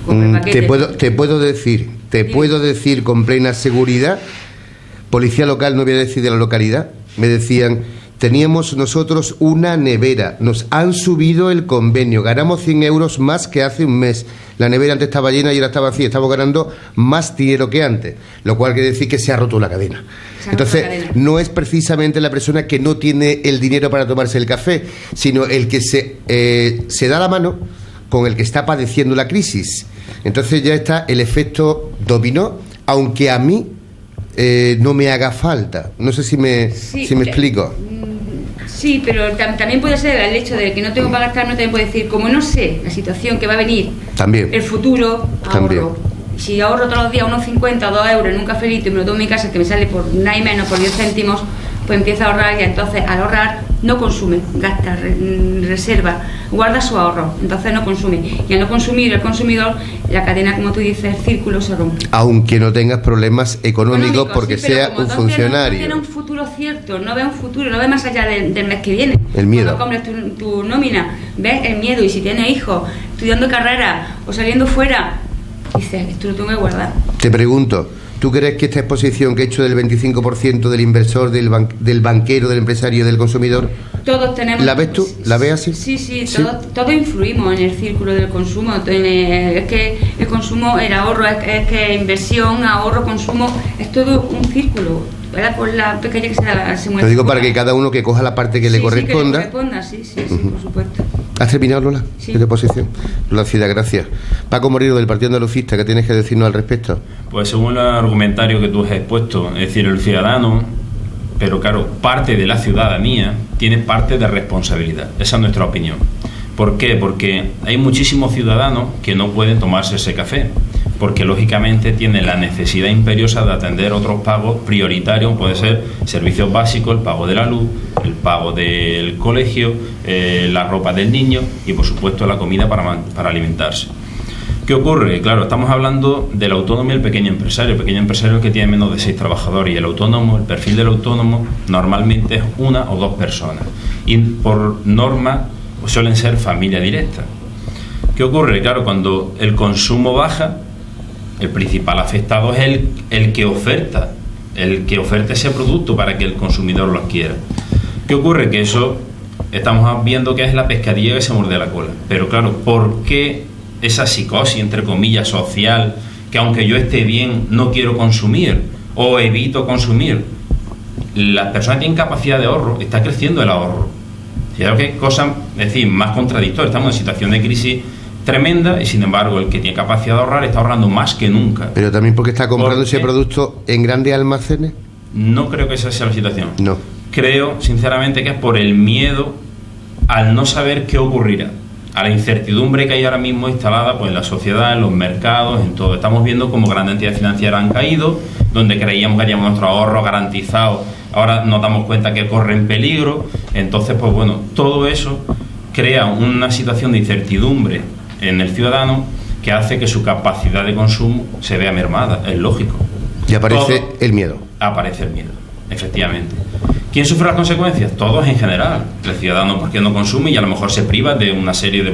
Te puedo decir con plena seguridad, policía local, no voy a decir de la localidad, me decían: teníamos nosotros una nevera, nos han subido el convenio, ganamos 100 euros más que hace un mes. La nevera antes estaba llena y ahora está vacía, estamos ganando más dinero que antes, lo cual quiere decir que se ha roto la cadena. Entonces, no es precisamente la persona que no tiene el dinero para tomarse el café, sino el que se da la mano con el que está padeciendo la crisis. Entonces ya está el efecto dominó, aunque a mí no me haga falta. No sé si me explico. Sí, pero también puede ser el hecho de que no tengo para gastar, no también puede decir, como no sé la situación que va a venir, también, el futuro, ahorro. Si ahorro todos los días unos 50 o 2 euros en un cafelito y me lo tomo en mi casa, que me sale por nada y menos, por 10 céntimos, pues empieza a ahorrar, y entonces al ahorrar no consume, gasta, reserva, guarda su ahorro, entonces no consume. Y al no consumir el consumidor, la cadena, como tú dices, el círculo se rompe. Aunque no tengas problemas económicos porque sí, sea un funcionario. No tiene un futuro cierto, no ve un futuro, no ve más allá del mes que viene. El miedo. Cuando compres tu nómina, ves el miedo, y si tienes hijos, estudiando carrera o saliendo fuera, dices, esto lo tengo que guardar. Te pregunto, ¿tú crees que esta exposición que he hecho del 25% del inversor, del banquero, del empresario, del consumidor, todos tenemos... ¿la ves tú? ¿La ves así? Sí, todos influimos en el círculo del consumo. Es que el consumo, el ahorro, es que inversión, ahorro, consumo, es todo un círculo. ¿Verdad? Por la pequeña que se mueve. Lo digo para que cada uno que coja la parte que le corresponda. Que le corresponda, sí, por supuesto. ¿Has terminado, Lola? Sí. ¿De exposición? Lola Cida, gracias. Paco Moreno, del Partido Andalucista, ¿qué tienes que decirnos al respecto? Pues según el argumentario que tú has expuesto, es decir, el ciudadano, pero claro, parte de la ciudadanía tiene parte de responsabilidad. Esa es nuestra opinión. ¿Por qué? Porque hay muchísimos ciudadanos que no pueden tomarse ese café, porque lógicamente tienen la necesidad imperiosa de atender otros pagos prioritarios, puede ser servicios básicos, el pago de la luz, el pago del colegio, la ropa del niño y por supuesto la comida para alimentarse. ¿Qué ocurre? Claro, estamos hablando del autónomo y el pequeño empresario que tiene menos de 6 trabajadores, y el autónomo, el perfil del autónomo normalmente es 1 o 2 personas, y por norma suelen ser familia directa. ¿Qué ocurre? Claro, cuando el consumo baja, el principal afectado es el que oferta ese producto para que el consumidor lo adquiera. ¿Qué ocurre? Que eso estamos viendo que es la pescadilla que se muerde la cola. Pero claro, ¿por qué esa psicosis, entre comillas, social, que aunque yo esté bien, no quiero consumir o evito consumir? Las personas tienen capacidad de ahorro, está creciendo el ahorro. Creo que cosas, es decir, más contradictorias. Estamos en situación de crisis tremenda y sin embargo el que tiene capacidad de ahorrar está ahorrando más que nunca. Pero también porque está comprando ese producto en grandes almacenes. No creo que esa sea la situación. No. Creo sinceramente que es por el miedo al no saber qué ocurrirá, a la incertidumbre que hay ahora mismo instalada pues en la sociedad, en los mercados, en todo. Estamos viendo cómo grandes entidades financieras han caído, donde creíamos que haríamos nuestro ahorro garantizado, ahora nos damos cuenta que corren peligro. Entonces pues bueno, todo eso crea una situación de incertidumbre en el ciudadano que hace que su capacidad de consumo se vea mermada, es lógico. Y aparece el miedo. Aparece el miedo, efectivamente. ¿Quién sufre las consecuencias? Todos en general. El ciudadano porque no consume y a lo mejor se priva de una serie de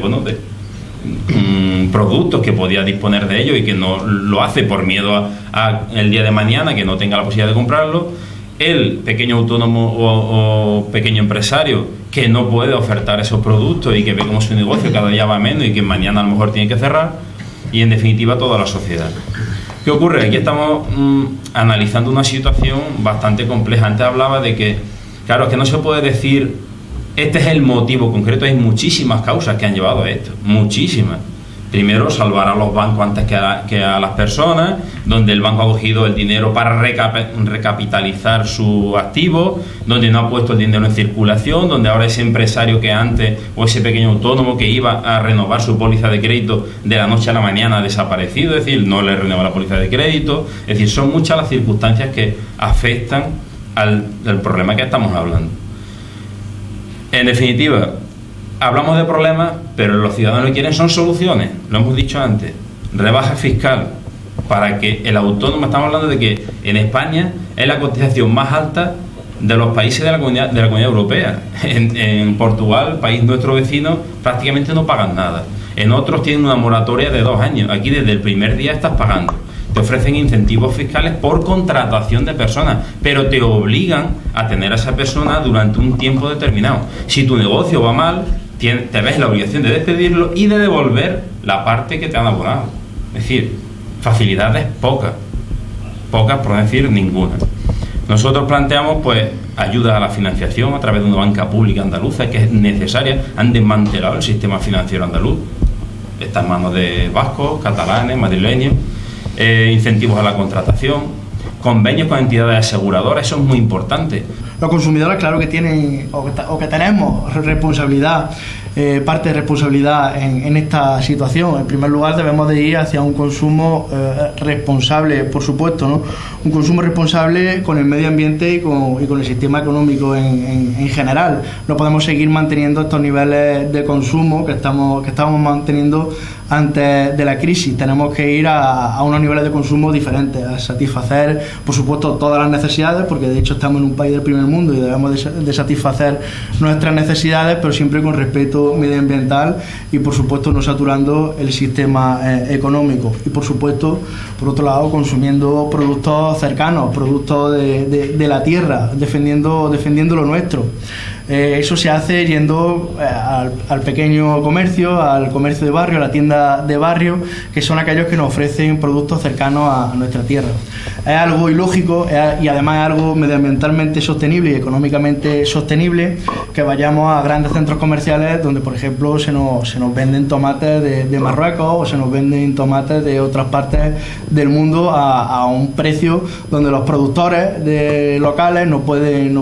productos que podía disponer de ellos y que no lo hace por miedo a el día de mañana que no tenga la posibilidad de comprarlo. El pequeño autónomo o pequeño empresario que no puede ofertar esos productos y que ve como su negocio cada día va menos y que mañana a lo mejor tiene que cerrar, y en definitiva toda la sociedad. ¿Qué ocurre? Aquí estamos analizando una situación bastante compleja. Antes hablaba de que, claro, es que no se puede decir este es el motivo concreto, hay muchísimas causas que han llevado a esto, muchísimas. Primero, salvar a los bancos antes que a las personas, donde el banco ha cogido el dinero para recapitalizar su activo, donde no ha puesto el dinero en circulación, donde ahora ese empresario que antes, o ese pequeño autónomo que iba a renovar su póliza de crédito de la noche a la mañana ha desaparecido, es decir, no le renueva la póliza de crédito. Es decir, son muchas las circunstancias que afectan al problema que estamos hablando. En definitiva, hablamos de problemas, pero los ciudadanos lo que quieren son soluciones, lo hemos dicho antes. Rebaja fiscal para que el autónomo, estamos hablando de que en España es la cotización más alta de los países de la comunidad europea. En Portugal, país nuestro vecino, prácticamente no pagan nada. En otros tienen una moratoria de 2 años. Aquí desde el primer día estás pagando. Te ofrecen incentivos fiscales por contratación de personas, pero te obligan a tener a esa persona durante un tiempo determinado. Si tu negocio va mal, te ves la obligación de despedirlo y de devolver la parte que te han abonado. Es decir, facilidades pocas por no decir ninguna. Nosotros planteamos pues ayuda a la financiación a través de una banca pública andaluza que es necesaria. Han desmantelado el sistema financiero andaluz, está en manos de vascos, catalanes, madrileños. Incentivos a la contratación, convenios con entidades aseguradoras, eso es muy importante. Los consumidores, claro que tienen o que tenemos responsabilidad parte de responsabilidad en esta situación. En primer lugar, debemos de ir hacia un consumo responsable, por supuesto, ¿no? Un consumo responsable con el medio ambiente y con el sistema económico en general. No podemos seguir manteniendo estos niveles de consumo que estábamos manteniendo antes de la crisis. Tenemos que ir a unos niveles de consumo diferentes, a satisfacer, por supuesto, todas las necesidades, porque de hecho estamos en un país del primer mundo y debemos de satisfacer nuestras necesidades, pero siempre con respeto medioambiental y, por supuesto, no saturando el sistema económico. Y, por supuesto, por otro lado, consumiendo productos cercanos, productos de la tierra, defendiendo lo nuestro. Eso se hace yendo al pequeño comercio, al comercio de barrio, a la tienda de barrio, que son aquellos que nos ofrecen productos cercanos a nuestra tierra. Es algo ilógico y además es algo medioambientalmente sostenible y económicamente sostenible que vayamos a grandes centros comerciales donde, por ejemplo, se nos venden tomates de Marruecos o se nos venden tomates de otras partes del mundo a un precio donde los productores locales no pueden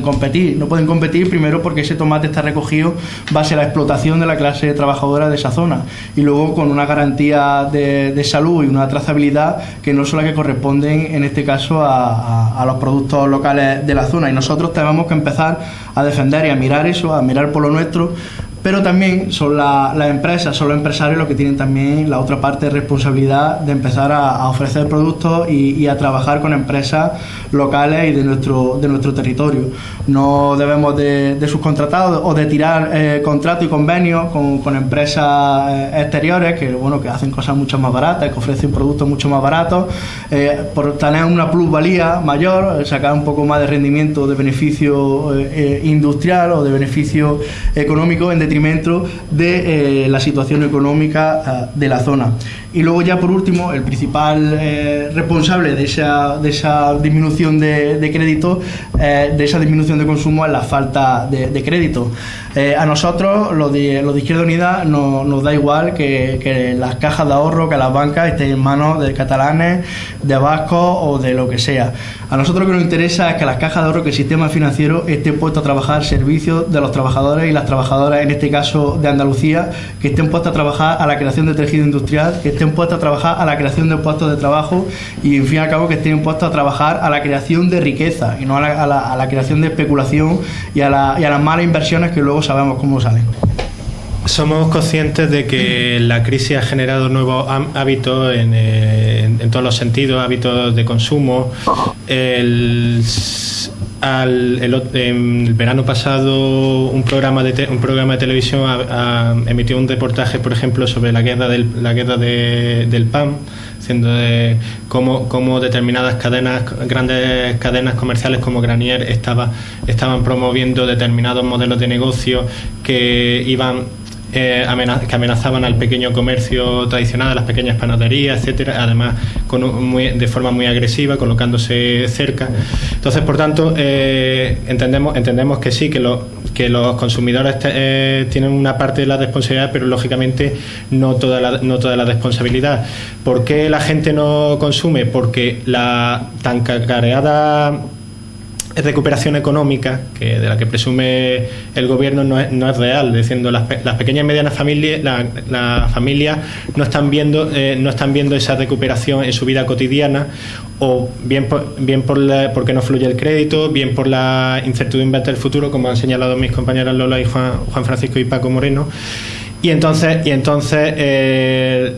competir. No pueden competir primero porque ese tomate está recogido base a la explotación de la clase trabajadora de esa zona y luego con una garantía de salud y una trazabilidad que no son las que corresponden en este caso a los productos locales de la zona, y nosotros tenemos que empezar a defender y a mirar eso, a mirar por lo nuestro. Pero también son las empresas, son los empresarios los que tienen también la otra parte de responsabilidad de empezar a ofrecer productos y a trabajar con empresas locales y de nuestro territorio. No debemos de subcontratar o de tirar contratos y convenios con empresas exteriores que hacen cosas mucho más baratas, que ofrecen productos mucho más baratos, por tener una plusvalía mayor, sacar un poco más de rendimiento, de beneficio industrial o de beneficio económico en detrimento de la situación económica de la zona. Y luego ya por último, el principal responsable de esa disminución de crédito, de esa disminución de consumo, es la falta de crédito. A nosotros, los de Izquierda Unida, nos da igual que las cajas de ahorro, que las bancas estén en manos de catalanes, de vascos o de lo que sea. A nosotros lo que nos interesa es que las cajas de ahorro, que el sistema financiero esté puesto a trabajar al servicio de los trabajadores y las trabajadoras, en este caso de Andalucía, que estén puestos a trabajar a la creación de tejido industrial, que estén puestos a trabajar a la creación de puestos de trabajo y, en fin y al cabo, que estén puestos a trabajar a la creación de riqueza y no a la creación de especulación y a las malas inversiones que luego sabemos cómo salen. Somos conscientes de que la crisis ha generado nuevos hábitos en todos los sentidos, hábitos de consumo. En el verano pasado un programa de televisión emitió un reportaje, por ejemplo, sobre la guerra del pan, diciendo de cómo determinadas grandes cadenas comerciales como Granier estaban promoviendo determinados modelos de negocio que que amenazaban al pequeño comercio tradicional, a las pequeñas panaderías, etcétera, además de forma muy agresiva, colocándose cerca. Entonces, por tanto, entendemos que sí, que los consumidores tienen una parte de la responsabilidad, pero lógicamente no toda la responsabilidad. ¿Por qué la gente no consume? Porque la tan cacareada recuperación económica de la que presume el gobierno no es real, diciendo las pequeñas y medianas familias, las familias no están viendo esa recuperación en su vida cotidiana, o bien porque no fluye el crédito, bien por la incertidumbre ante el futuro, como han señalado mis compañeras Lola y Juan Francisco y Paco Moreno. Y entonces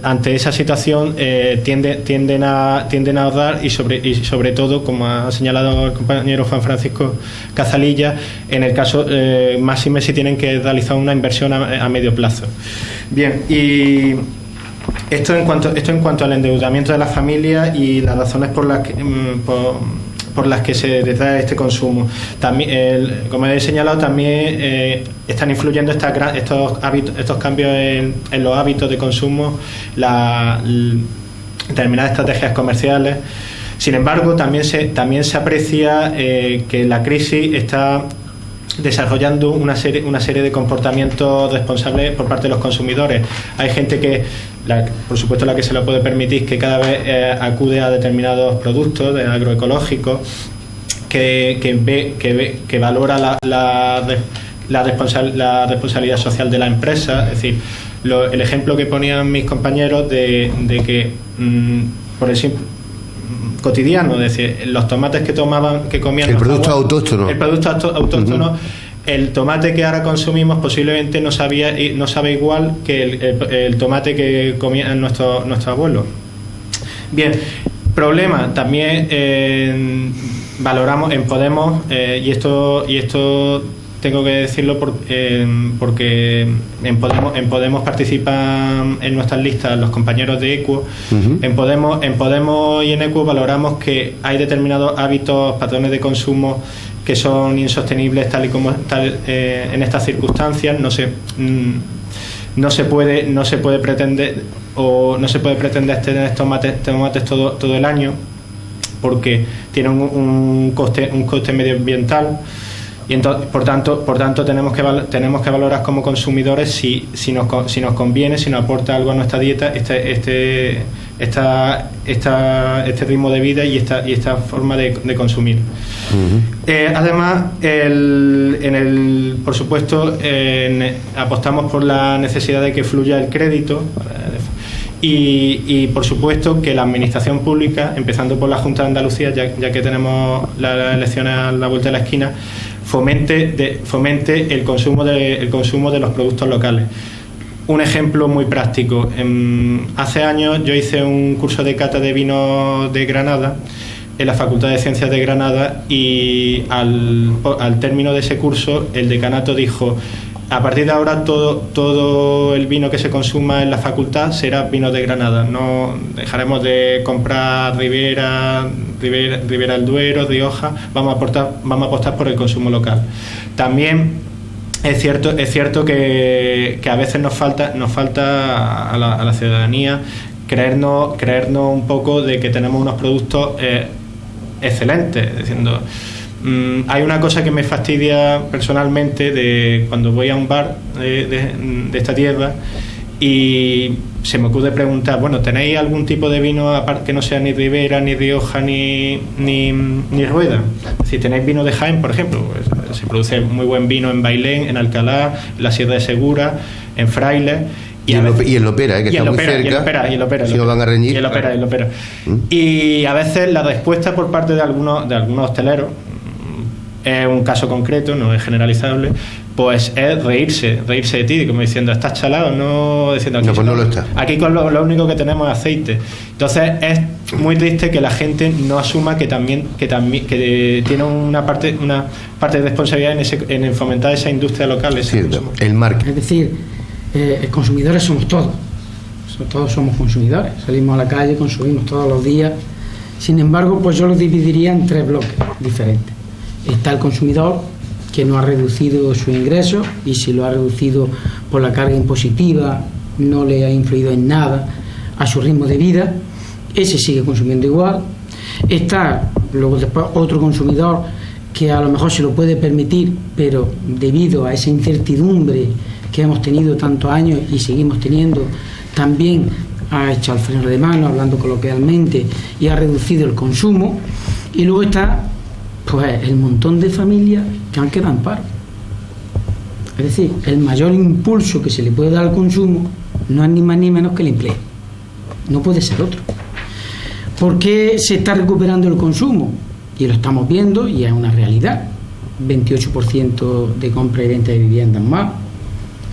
ante esa situación tienden a ahorrar y sobre todo, como ha señalado el compañero Juan Francisco Cazalilla, en el caso máxime si tienen que realizar una inversión a medio plazo. Bien, y esto en cuanto al endeudamiento de las familias y las razones por las que se detrae este consumo. También, como he señalado, también están influyendo estos cambios en los hábitos de consumo, determinadas estrategias comerciales. Sin embargo, también se aprecia que la crisis está desarrollando una serie de comportamientos responsables por parte de los consumidores. Hay gente que, por supuesto, la que se lo puede permitir, que cada vez acude a determinados productos agroecológicos, que valora la responsabilidad social de la empresa. Es decir, el ejemplo que ponían mis compañeros de que, por ejemplo, cotidiano, es decir, los tomates que comían el producto autóctono. El producto autóctono, el tomate que ahora consumimos posiblemente no sabe igual que el tomate que comían nuestros abuelos. Bien, problema también valoramos en Podemos, y esto tengo que decirlo porque en Podemos participan en nuestras listas los compañeros de Equo. En Podemos y en Equo valoramos que hay determinados hábitos, patrones de consumo que son insostenibles tal en estas circunstancias. No se puede pretender tener tomates todo el año, porque tienen un coste medioambiental. Y entonces, por tanto tenemos que valorar como consumidores si nos conviene, si nos aporta algo a nuestra dieta este ritmo de vida y esta forma de consumir. Además, por supuesto, apostamos por la necesidad de que fluya el crédito. Y por supuesto que la administración pública, empezando por la Junta de Andalucía, ya que tenemos las elecciones a la vuelta de la esquina, fomente el consumo de los productos locales. Un ejemplo muy práctico: hace años yo hice un curso de cata de vino de Granada en la Facultad de Ciencias de Granada, y al término de ese curso el decanato dijo: a partir de ahora todo el vino que se consuma en la facultad será vino de Granada. No dejaremos de comprar Ribera del Duero, Rioja. Vamos a apostar por el consumo local. También es cierto que a veces nos falta a la ciudadanía creernos un poco de que tenemos unos productos excelentes, diciendo. Hay una cosa que me fastidia personalmente de cuando voy a un bar de esta tierra y se me ocurre preguntar: bueno, ¿tenéis algún tipo de vino aparte que no sea ni Ribera, ni Rioja, ni Rueda? Si tenéis vino de Jaén, por ejemplo, pues se produce muy buen vino en Bailén, en Alcalá, en la Sierra de Segura, en Frailes. Y en Lopera, que está muy cerca. Y en Lopera. Si no van a reñir. Y en Lopera. Y a veces la respuesta por parte de algunos hosteleros, es un caso concreto, no es generalizable, pues es reírse de ti, como diciendo: estás chalado, no diciendo aquí, no, pues no lo está. Aquí con lo único que tenemos es aceite. Entonces es muy triste que la gente no asuma que tiene una parte de responsabilidad en fomentar esa industria local. El marketing. Es decir, consumidores somos todos somos consumidores, salimos a la calle, consumimos todos los días. Sin embargo, pues yo lo dividiría en 3 bloques diferentes. Está el consumidor, que no ha reducido su ingreso, y si lo ha reducido por la carga impositiva no le ha influido en nada a su ritmo de vida, ese sigue consumiendo igual. Está luego después otro consumidor que a lo mejor se lo puede permitir, pero debido a esa incertidumbre que hemos tenido tantos años y seguimos teniendo, también ha echado el freno de mano, hablando coloquialmente, y ha reducido el consumo. Y luego está pues el montón de familias que han quedado en paro. Es decir, el mayor impulso que se le puede dar al consumo no es ni más ni menos que el empleo. No puede ser otro. ¿Por qué se está recuperando el consumo? Y lo estamos viendo, y es una realidad. 28% de compra y venta de viviendas más.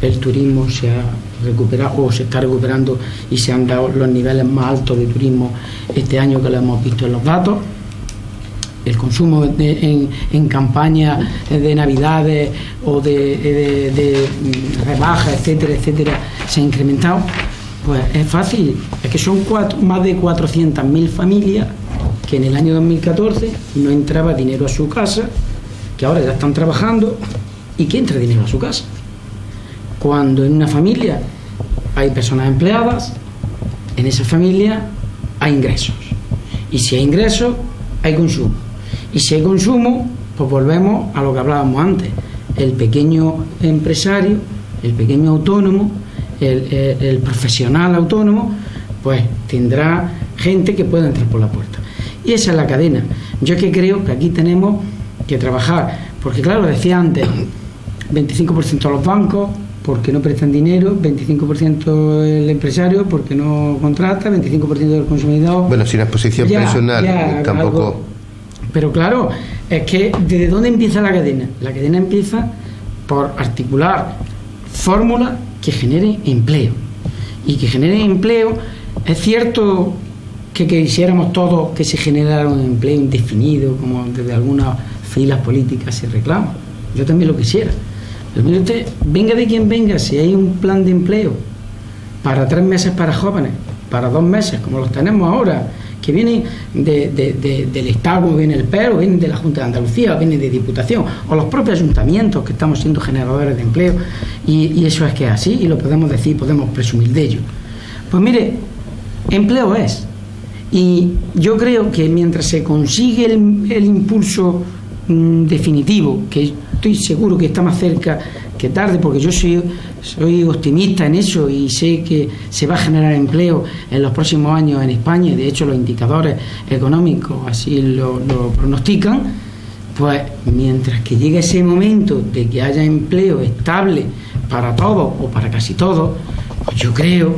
El turismo se ha recuperado, o se está recuperando, y se han dado los niveles más altos de turismo este año, que lo hemos visto en los datos. El consumo en campañas de Navidades o de rebajas, etcétera, se ha incrementado. Pues es fácil, es que son más de 400.000 familias que en el año 2014 no entraba dinero a su casa, que ahora ya están trabajando y que entra dinero a su casa. Cuando en una familia hay personas empleadas, en esa familia hay ingresos. Y si hay ingresos, hay consumo. Y si hay consumo, pues volvemos a lo que hablábamos antes. El pequeño empresario, el pequeño autónomo, el profesional autónomo, pues tendrá gente que pueda entrar por la puerta. Y esa es la cadena. Yo es que creo que aquí tenemos que trabajar, porque claro, decía antes, 25% los bancos porque no prestan dinero, 25% el empresario porque no contrata, 25% del consumidor. Bueno, sin exposición personal tampoco. Algo. Pero claro, es que ¿desde dónde empieza la cadena? La cadena empieza por articular fórmulas que generen empleo. Y que generen empleo, es cierto que quisiéramos todos que se generara un empleo indefinido, como desde algunas filas políticas se reclama. Yo también lo quisiera. Pero mire usted, venga de quien venga, si hay un plan de empleo para 3 meses para jóvenes, para 2 meses, como los tenemos ahora, que vienen del Estado, viene el PER, vienen de la Junta de Andalucía, vienen de Diputación, o los propios ayuntamientos que estamos siendo generadores de empleo, y eso es que es así, y lo podemos decir, podemos presumir de ello. Pues mire, empleo es. Y yo creo que mientras se consigue el impulso definitivo, que estoy seguro que está más cerca que tarde, porque yo soy optimista en eso y sé que se va a generar empleo en los próximos años en España, y de hecho los indicadores económicos así lo pronostican. Pues mientras que llegue ese momento de que haya empleo estable para todos o para casi todos, pues yo creo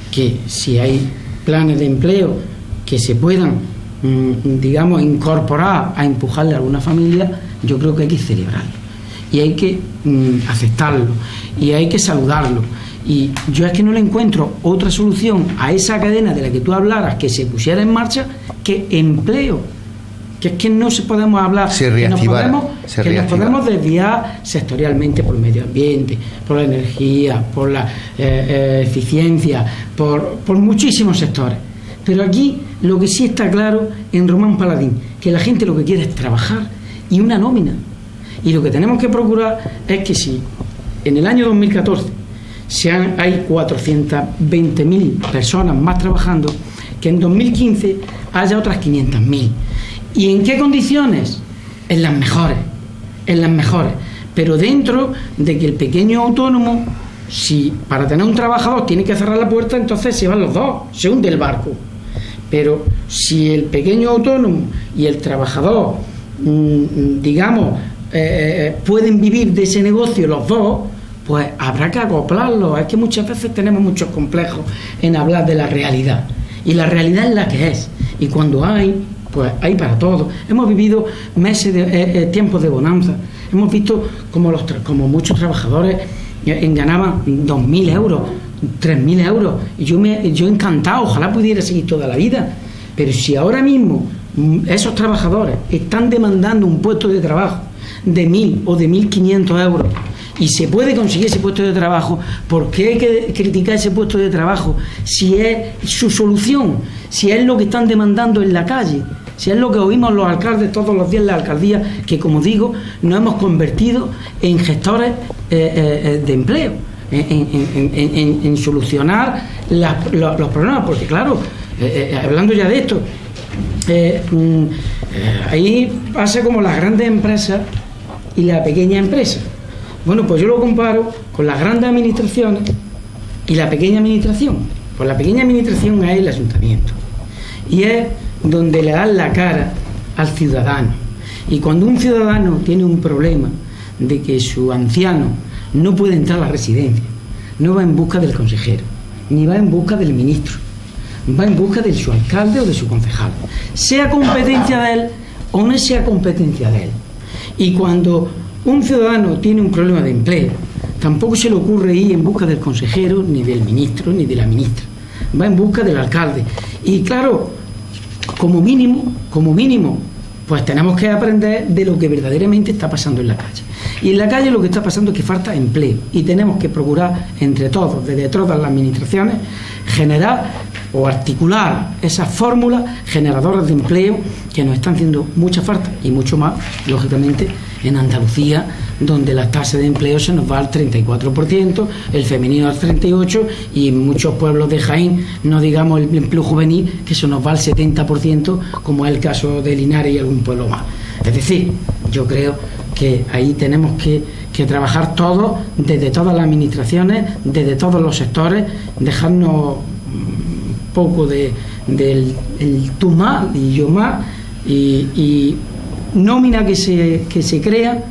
que si hay planes de empleo que se puedan, digamos, incorporar a empujarle a alguna familia, yo creo que hay que celebrarlo y hay que aceptarlo y hay que saludarlo. Y yo es que no le encuentro otra solución a esa cadena de la que tú hablaras que se pusiera en marcha que empleo. Que es que no se podemos hablar, que nos podemos desviar sectorialmente por el medio ambiente, por la energía, por la eficiencia, por muchísimos sectores. Pero aquí lo que sí está claro en Román Paladín, que la gente lo que quiere es trabajar y una nómina. Y lo que tenemos que procurar es que si en el año 2014 hay 420.000 personas más trabajando, que en 2015 haya otras 500.000. ¿Y en qué condiciones? En las mejores, pero dentro de que el pequeño autónomo, si para tener un trabajador tiene que cerrar la puerta, entonces se van los dos, se hunde el barco. Pero si el pequeño autónomo y el trabajador, digamos, pueden vivir de ese negocio los dos, pues habrá que acoplarlo. Es que muchas veces tenemos muchos complejos en hablar de la realidad, y la realidad es la que es, y cuando pues hay para todos. Hemos vivido tiempos de bonanza, hemos visto como muchos trabajadores ganaban 2.000 euros, 3.000 euros, y yo encantado, ojalá pudiera seguir toda la vida. Pero si ahora mismo esos trabajadores están demandando un puesto de trabajo de 1.000 o de 1.500 euros y se puede conseguir ese puesto de trabajo, ¿por qué hay que criticar ese puesto de trabajo si es su solución, si es lo que están demandando en la calle, si es lo que oímos los alcaldes todos los días en la alcaldía, que como digo, nos hemos convertido en gestores de empleo, en solucionar los problemas? Porque claro, hablando ya de esto, ahí pasa como las grandes empresas y la pequeña empresa. Bueno, pues yo lo comparo con las grandes administraciones y la pequeña administración. Pues la pequeña administración es el ayuntamiento, y es donde le dan la cara al ciudadano. Y cuando un ciudadano tiene un problema de que su anciano no puede entrar a la residencia, no va en busca del consejero, ni va en busca del ministro, va en busca de su alcalde o de su concejal, sea competencia de él o no sea competencia de él. Y cuando un ciudadano tiene un problema de empleo, tampoco se le ocurre ir en busca del consejero, ni del ministro, ni de la ministra, va en busca del alcalde. Y claro, como mínimo, pues tenemos que aprender de lo que verdaderamente está pasando en la calle. Y en la calle lo que está pasando es que falta empleo, y tenemos que procurar entre todos, desde todas las administraciones, generar o articular esas fórmulas generadoras de empleo que nos están haciendo mucha falta, y mucho más, lógicamente, en Andalucía, donde la tasa de empleo se nos va al 34%, el femenino al 38%, y en muchos pueblos de Jaén, no digamos el empleo juvenil, que se nos va al 70%, como es el caso de Linares y algún pueblo más. Es decir, yo creo que ahí tenemos que trabajar todos, desde todas las administraciones, desde todos los sectores, dejarnos un poco del tú más y yo más, y nómina que se crea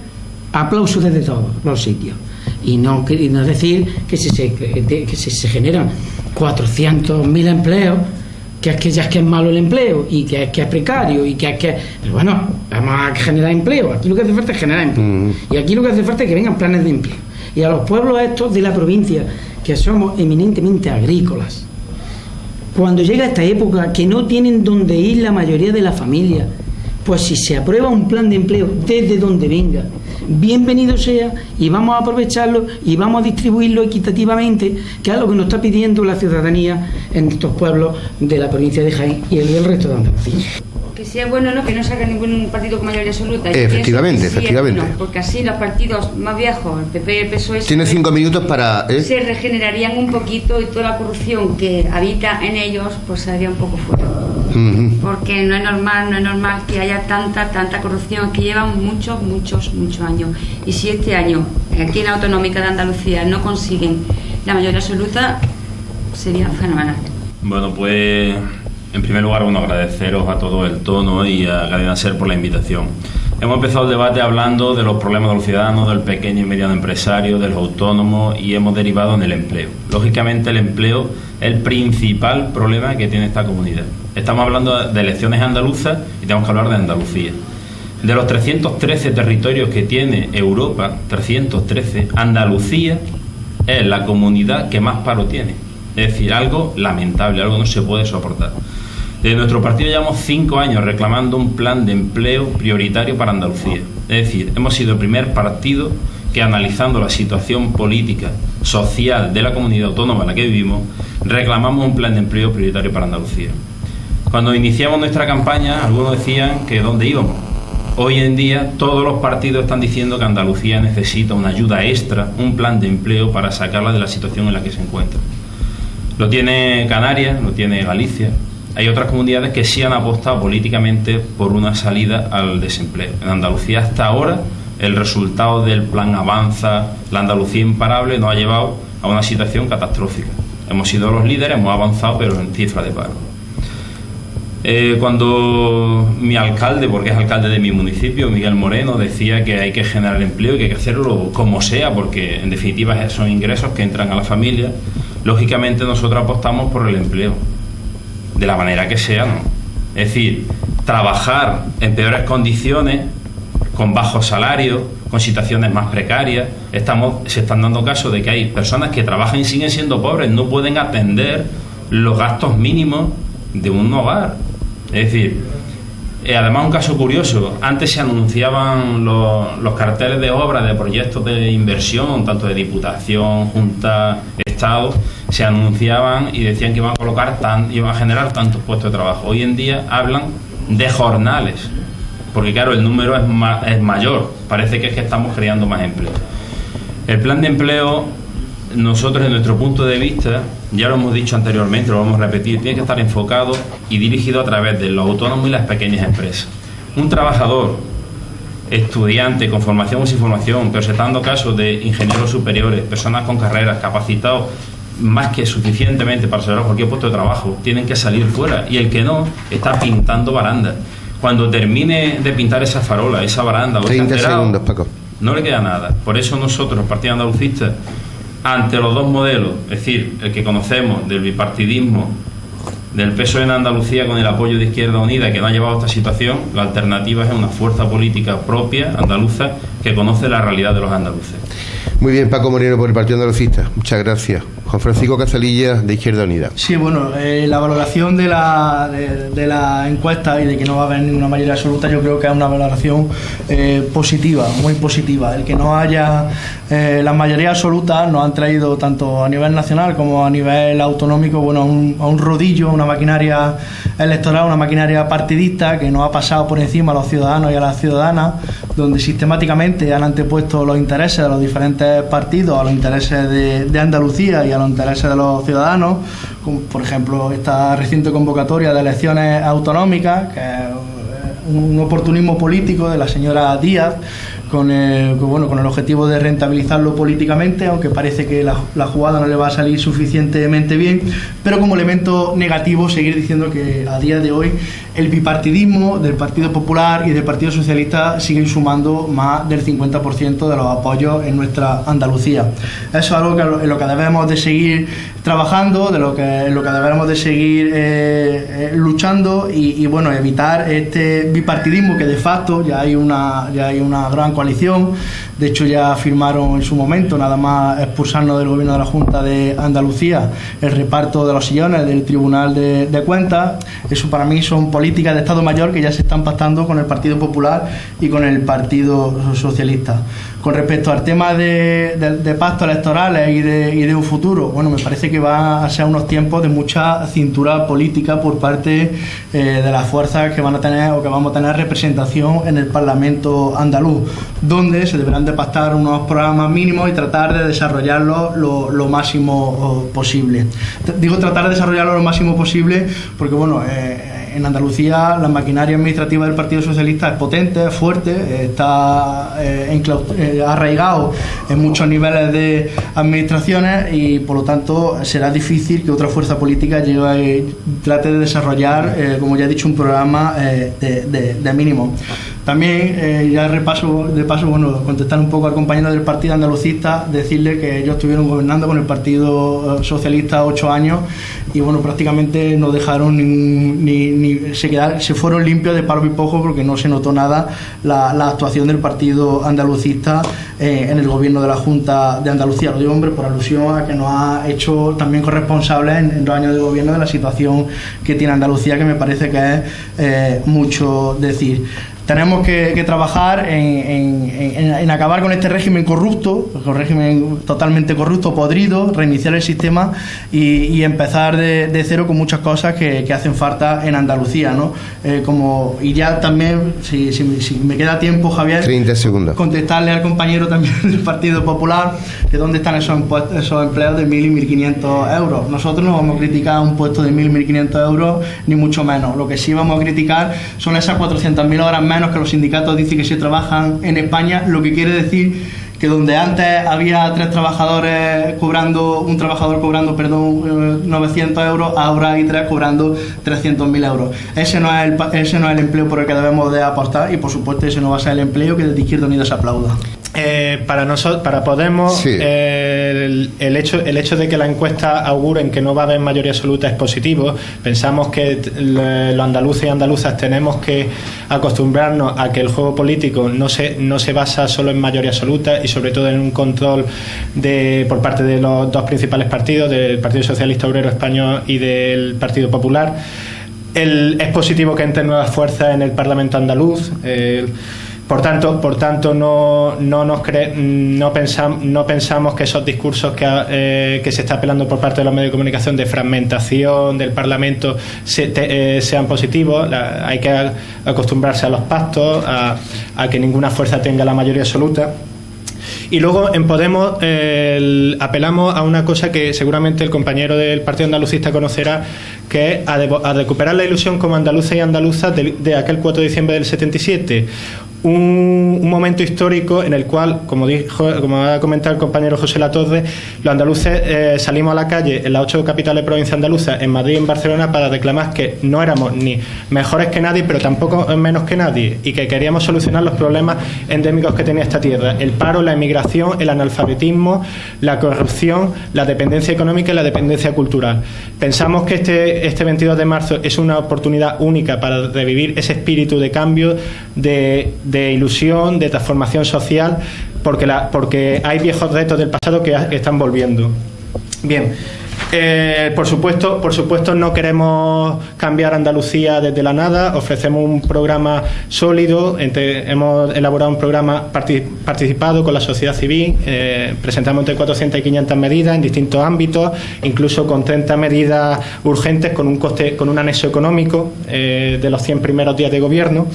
aplausos desde todos los sitios. Y no decir que se generan 400.000 empleos, que es que es malo el empleo y que es precario y que es que... Pero bueno, vamos a generar empleo. Aquí lo que hace falta es generar empleo. Y aquí lo que hace falta es que vengan planes de empleo. Y a los pueblos estos de la provincia, que somos eminentemente agrícolas, cuando llega esta época que no tienen donde ir la mayoría de la familia, pues si se aprueba un plan de empleo desde donde venga, bienvenido sea, y vamos a aprovecharlo y vamos a distribuirlo equitativamente, que es lo que nos está pidiendo la ciudadanía en estos pueblos de la provincia de Jaén y el del resto de Andalucía. Que sea bueno, ¿no?, que no salga ningún partido con mayoría absoluta. Efectivamente. Porque así los partidos más viejos, el PP y el PSOE... Tiene 5 minutos para... Se regenerarían un poquito y toda la corrupción que habita en ellos pues saldría un poco fuera. Porque no es normal que haya tanta corrupción, que llevan muchos años. Y si este año, aquí en la Autonómica de Andalucía, no consiguen la mayoría absoluta, sería fenomenal. Bueno, pues... En primer lugar, agradeceros a todo el tono y a Cadena Ser por la invitación. Hemos empezado el debate hablando de los problemas de los ciudadanos, del pequeño y mediano empresario, de los autónomos, y hemos derivado en el empleo. Lógicamente, el empleo es el principal problema que tiene esta comunidad. Estamos hablando de elecciones andaluzas y tenemos que hablar de Andalucía. De los 313 territorios que tiene Europa, 313, Andalucía es la comunidad que más paro tiene. Es decir, algo lamentable, algo no se puede soportar. Desde nuestro partido llevamos 5 años reclamando un plan de empleo prioritario para Andalucía. Es decir, hemos sido el primer partido que, analizando la situación política, social de la comunidad autónoma en la que vivimos, reclamamos un plan de empleo prioritario para Andalucía. Cuando iniciamos nuestra campaña, algunos decían que dónde íbamos. Hoy en día todos los partidos están diciendo que Andalucía necesita una ayuda extra, un plan de empleo para sacarla de la situación en la que se encuentra. Lo tiene Canarias, lo tiene Galicia. Hay otras comunidades que sí han apostado políticamente por una salida al desempleo. En Andalucía hasta ahora el resultado del plan Avanza, la Andalucía imparable, nos ha llevado a una situación catastrófica. Hemos sido los líderes, hemos avanzado, pero en cifra de paro. Cuando mi alcalde, porque es alcalde de mi municipio, Miguel Moreno, decía que hay que generar empleo y que hay que hacerlo como sea, porque en definitiva son ingresos que entran a la familia, lógicamente nosotros apostamos por el empleo, de la manera que sea, ¿no? Es decir, trabajar en peores condiciones, con bajos salarios, con situaciones más precarias. Se están dando casos de que hay personas que trabajan y siguen siendo pobres, no pueden atender los gastos mínimos de un hogar. Es decir, además un caso curioso, antes se anunciaban los carteles de obra de proyectos de inversión, tanto de Diputación, Junta, Estado, se anunciaban y decían que iban a generar tantos puestos de trabajo. Hoy en día hablan de jornales, porque claro, el número es mayor, parece que es que estamos creando más empleo. El plan de empleo, nosotros desde nuestro punto de vista, ya lo hemos dicho anteriormente, lo vamos a repetir, tiene que estar enfocado y dirigido a través de los autónomos y las pequeñas empresas. Un trabajador, estudiante, con formación o sin formación, pero se está dando casos de ingenieros superiores, personas con carreras, capacitados más que suficientemente para asegurar cualquier puesto de trabajo, tienen que salir fuera, y el que no, está pintando barandas. Cuando termine de pintar esa farola, esa baranda, 30 segundos, Paco. No le queda nada. Por eso nosotros, el Partido Andalucista, ante los dos modelos, es decir, el que conocemos del bipartidismo del PSOE en Andalucía con el apoyo de Izquierda Unida, que no ha llevado a esta situación, la alternativa es una fuerza política propia, andaluza, que conoce la realidad de los andaluces. Muy bien, Paco Moreno por el Partido Andalucista, muchas gracias. Juan Francisco Cazalilla, de Izquierda Unida. Sí, bueno, la valoración de la encuesta y de que no va a haber ninguna mayoría absoluta, yo creo que es una valoración positiva, muy positiva. El que no haya las mayorías absolutas nos han traído tanto a nivel nacional como a nivel autonómico, bueno, a un rodillo, una maquinaria electoral, una maquinaria partidista que nos ha pasado por encima a los ciudadanos y a las ciudadanas, donde sistemáticamente han antepuesto los intereses de los diferentes partidos a los intereses de Andalucía y a los intereses de los ciudadanos, como por ejemplo esta reciente convocatoria de elecciones autonómicas, que es un oportunismo político de la señora Díaz, con el objetivo de rentabilizarlo políticamente, aunque parece que la jugada no le va a salir suficientemente bien, pero como elemento negativo seguir diciendo que a día de hoy el bipartidismo del Partido Popular y del Partido Socialista siguen sumando más del 50% de los apoyos en nuestra Andalucía. Eso es algo en lo que debemos de seguir trabajando, en lo que debemos de seguir luchando y bueno, evitar este bipartidismo, que de facto ya hay una gran coalición. De hecho, ya firmaron en su momento, nada más expulsarnos del gobierno de la Junta de Andalucía, el reparto de los sillones del Tribunal de Cuentas. Eso para mí son políticas de Estado Mayor que ya se están pactando con el Partido Popular y con el Partido Socialista. Con respecto al tema de pactos electorales y de un futuro, bueno, me parece que va a ser unos tiempos de mucha cintura política por parte de las fuerzas que van a tener o que vamos a tener representación en el Parlamento andaluz, donde se deberán de pactar unos programas mínimos y tratar de desarrollarlos lo máximo posible. Digo tratar de desarrollarlo lo máximo posible porque, bueno, en Andalucía la maquinaria administrativa del Partido Socialista es potente, es fuerte, está arraigado en muchos niveles de administraciones y por lo tanto será difícil que otra fuerza política trate de desarrollar, como ya he dicho, un programa de mínimo. También, ya de paso, bueno, contestar un poco al compañero del Partido Andalucista, decirle que ellos estuvieron gobernando con el Partido Socialista 8 años y bueno, prácticamente no dejaron se fueron limpios de palo y pojo porque no se notó nada la actuación del Partido Andalucista en el gobierno de la Junta de Andalucía. Lo digo, hombre, por alusión a que nos ha hecho también corresponsables en 2 años de gobierno de la situación que tiene Andalucía, que me parece que es mucho decir. Tenemos que trabajar en acabar con este régimen corrupto, con régimen totalmente corrupto, podrido, reiniciar el sistema y empezar de cero con muchas cosas que hacen falta en Andalucía, ¿no? Y ya también, si me queda tiempo, Javier, 30 segundos. Contestarle al compañero también del Partido Popular que dónde están esos empleos de 1.000 y 1.500 euros. Nosotros no vamos a criticar un puesto de 1.000 y 1.500 euros, ni mucho menos. Lo que sí vamos a criticar son esas 400.000 horas menos que los sindicatos dicen que se trabajan en España, lo que quiere decir que donde antes había 3 trabajadores cobrando 900 euros, ahora hay 3 cobrando 300.000 euros. Ese no es el empleo por el que debemos de apostar y por supuesto ese no va a ser el empleo que desde Izquierda Unida se aplauda. Para Podemos, sí. el hecho de que la encuesta auguren que no va a haber mayoría absoluta es positivo. Pensamos que los andaluces y andaluzas tenemos que acostumbrarnos a que el juego político no se basa solo en mayoría absoluta y sobre todo en un control por parte de los 2 principales partidos, del Partido Socialista Obrero Español y del Partido Popular. Es positivo que entren nuevas fuerzas en el Parlamento andaluz. Por tanto no pensamos que esos discursos que se está apelando por parte de los medios de comunicación de fragmentación del Parlamento sean positivos. Hay que acostumbrarse a los pactos, a que ninguna fuerza tenga la mayoría absoluta. Y luego en Podemos apelamos a una cosa que seguramente el compañero del Partido Andalucista conocerá, que es a recuperar la ilusión como andaluces y andaluzas de aquel 4 de diciembre del 77. Un momento histórico en el cual, como ha comentado el compañero José Latorre, los andaluces salimos a la calle en las 8 capitales de provincia andaluzas, en Madrid y en Barcelona, para reclamar que no éramos ni mejores que nadie, pero tampoco menos que nadie, y que queríamos solucionar los problemas endémicos que tenía esta tierra: el paro, la emigración, el analfabetismo, la corrupción, la dependencia económica y la dependencia cultural. Pensamos que este 22 de marzo es una oportunidad única para revivir ese espíritu de cambio, de ilusión, de transformación social, porque hay viejos retos del pasado que están volviendo. Bien, por supuesto no queremos cambiar Andalucía desde la nada. Ofrecemos un programa sólido, hemos elaborado un programa participado con la sociedad civil, presentamos entre 400 y 500 medidas en distintos ámbitos, incluso con 30 medidas urgentes con un anexo económico de los 100 primeros días de gobierno.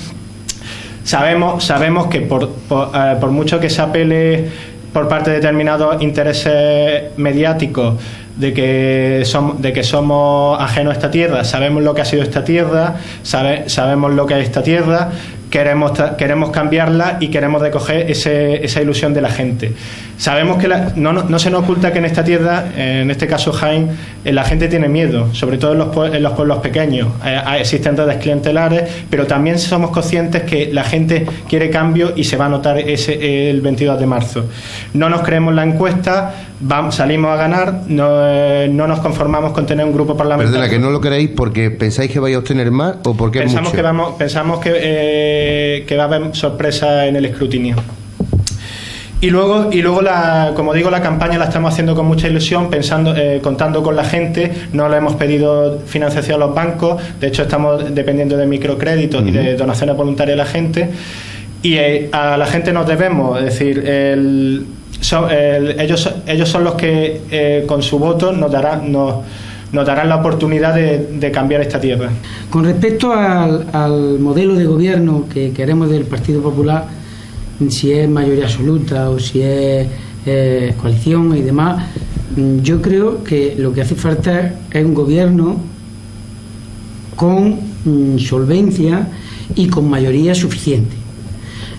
Sabemos que por mucho que se apele por parte de determinados intereses mediáticos de que somos ajenos a esta tierra, sabemos lo que ha sido esta tierra, sabemos lo que es esta tierra, queremos cambiarla y queremos recoger esa ilusión de la gente. Sabemos que no se nos oculta que en esta tierra, en este caso Jaén, la gente tiene miedo, sobre todo en los pueblos pequeños. Existen redes clientelares, pero también somos conscientes que la gente quiere cambio y se va a notar el 22 de marzo. No nos creemos la encuesta, salimos a ganar, no nos conformamos con tener un grupo parlamentario. Perdona, que no lo queréis porque pensáis que vais a obtener más o porque pensamos es mucho. Pensamos que va a haber sorpresa en el escrutinio. Y luego como digo, la campaña la estamos haciendo con mucha ilusión, contando con la gente. No le hemos pedido financiación a los bancos, de hecho estamos dependiendo de microcréditos y de donaciones voluntarias a la gente. Y a la gente nos debemos, es decir, ellos son los que con su voto nos darán la oportunidad de cambiar esta tierra. Con respecto al modelo de gobierno que queremos del Partido Popular, si es mayoría absoluta o si es coalición y demás, yo creo que lo que hace falta es un gobierno con solvencia y con mayoría suficiente.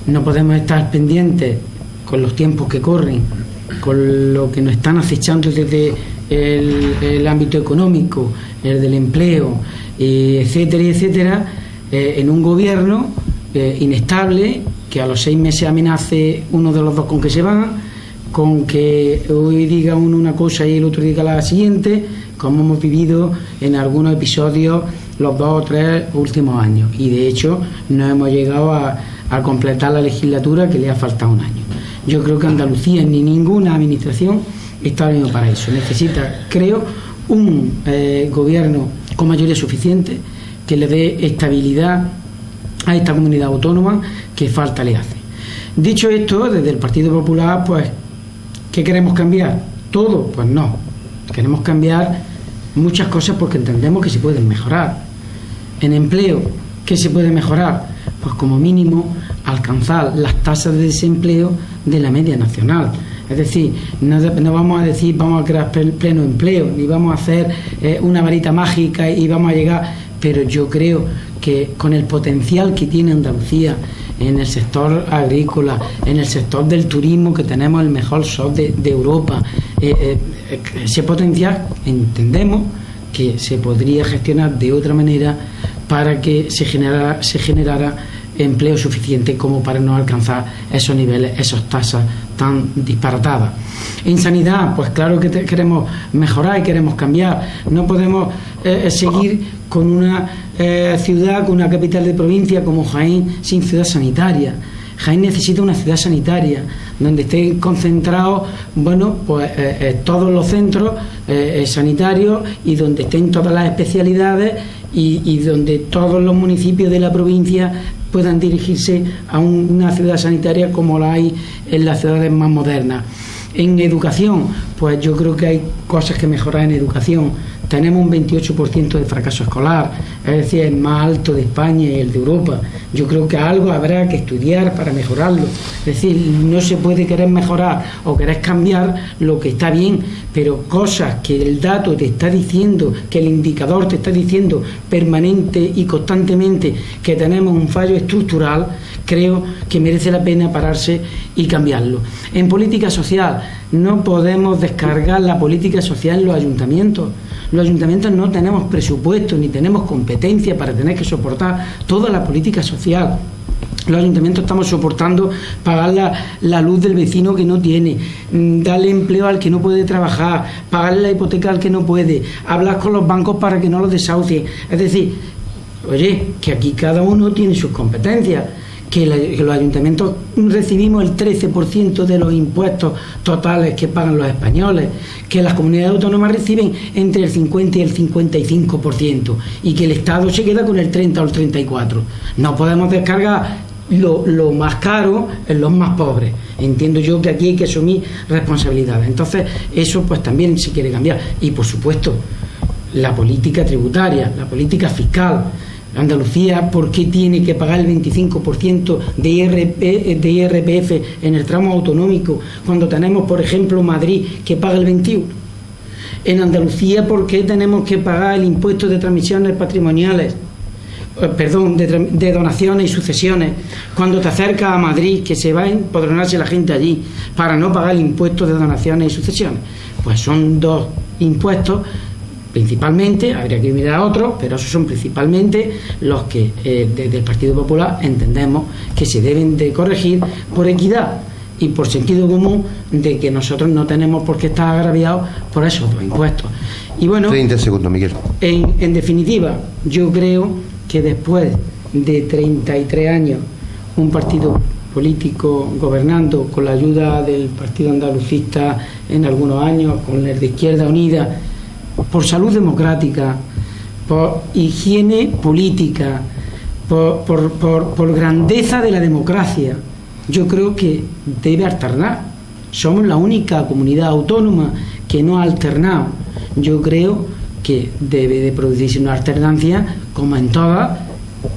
No podemos estar pendientes con los tiempos que corren, con lo que nos están acechando desde el ámbito económico, el del empleo, etcétera, en un gobierno inestable, que a los 6 meses amenace uno de los dos con que se van, con que hoy diga uno una cosa y el otro diga la siguiente, como hemos vivido en algunos episodios los 2 o 3 últimos años. Y de hecho no hemos llegado a completar la legislatura, que le ha faltado un año. Yo creo que Andalucía ni ninguna administración está bien para eso. Necesita, creo, un gobierno con mayoría suficiente que le dé estabilidad a esta comunidad autónoma que falta le hace. Dicho esto, desde el Partido Popular, pues, ¿qué queremos cambiar? ¿Todo? Pues no. Queremos cambiar muchas cosas porque entendemos que se pueden mejorar. En empleo, ¿qué se puede mejorar? Pues como mínimo alcanzar las tasas de desempleo de la media nacional. Es decir, no vamos a decir vamos a crear pleno empleo, ni vamos a hacer una varita mágica y vamos a llegar, pero yo creo que con el potencial que tiene Andalucía en el sector agrícola, en el sector del turismo, que tenemos el mejor SOC de Europa, ese potencial entendemos que se podría gestionar de otra manera para que se generara empleo suficiente como para no alcanzar esos niveles, esas tasas tan disparatadas. En sanidad, pues claro que queremos mejorar y queremos cambiar. No podemos seguir con una ciudad, con una capital de provincia como Jaén sin ciudad sanitaria. Jaén necesita una ciudad sanitaria donde estén concentrados, todos los centros sanitarios y donde estén todas las especialidades y donde todos los municipios de la provincia puedan dirigirse a una ciudad sanitaria como la hay en las ciudades más modernas. En educación, pues yo creo que hay cosas que mejorar en educación. Tenemos un 28% de fracaso escolar, es decir, el más alto de España y el de Europa. Yo creo que algo habrá que estudiar para mejorarlo. Es decir, no se puede querer mejorar o querer cambiar lo que está bien, pero cosas que el dato te está diciendo, que el indicador te está diciendo permanente y constantemente que tenemos un fallo estructural, creo que merece la pena pararse y cambiarlo. En política social, no podemos descargar la política social en los ayuntamientos. Los ayuntamientos no tenemos presupuesto ni tenemos competencia para tener que soportar toda la política social. Los ayuntamientos estamos soportando pagar la luz del vecino que no tiene, darle empleo al que no puede trabajar, pagarle la hipoteca al que no puede, hablar con los bancos para que no los desahucien. Es decir, oye, que aquí cada uno tiene sus competencias. Que los ayuntamientos recibimos el 13% de los impuestos totales que pagan los españoles, que las comunidades autónomas reciben entre el 50 y el 55% y que el Estado se queda con el 30 o el 34%. No podemos descargar lo más caro en los más pobres. Entiendo yo que aquí hay que asumir responsabilidades. Entonces, eso pues también se quiere cambiar. Y por supuesto, la política tributaria, la política fiscal. Andalucía, ¿por qué tiene que pagar el 25% de IRPF en el tramo autonómico cuando tenemos, por ejemplo, Madrid que paga el 21%? En Andalucía, ¿por qué tenemos que pagar el impuesto de transmisiones patrimoniales? de donaciones y sucesiones, cuando te acercas a Madrid, que se va a empadronarse la gente allí para no pagar el impuesto de donaciones y sucesiones. Pues son dos impuestos, principalmente, habría que mirar a otros, pero esos son principalmente los que desde el Partido Popular entendemos que se deben de corregir por equidad y por sentido común, de que nosotros no tenemos por qué estar agraviados por esos dos impuestos. Y bueno, 30 segundos, Miguel. En definitiva, yo creo que después de 33 años un partido político gobernando con la ayuda del Partido Andalucista en algunos años, con el de Izquierda Unida, por salud democrática, por higiene política, por grandeza de la democracia, yo creo que debe alternar. Somos la única comunidad autónoma que no ha alternado. Yo creo que debe de producirse una alternancia como en todas,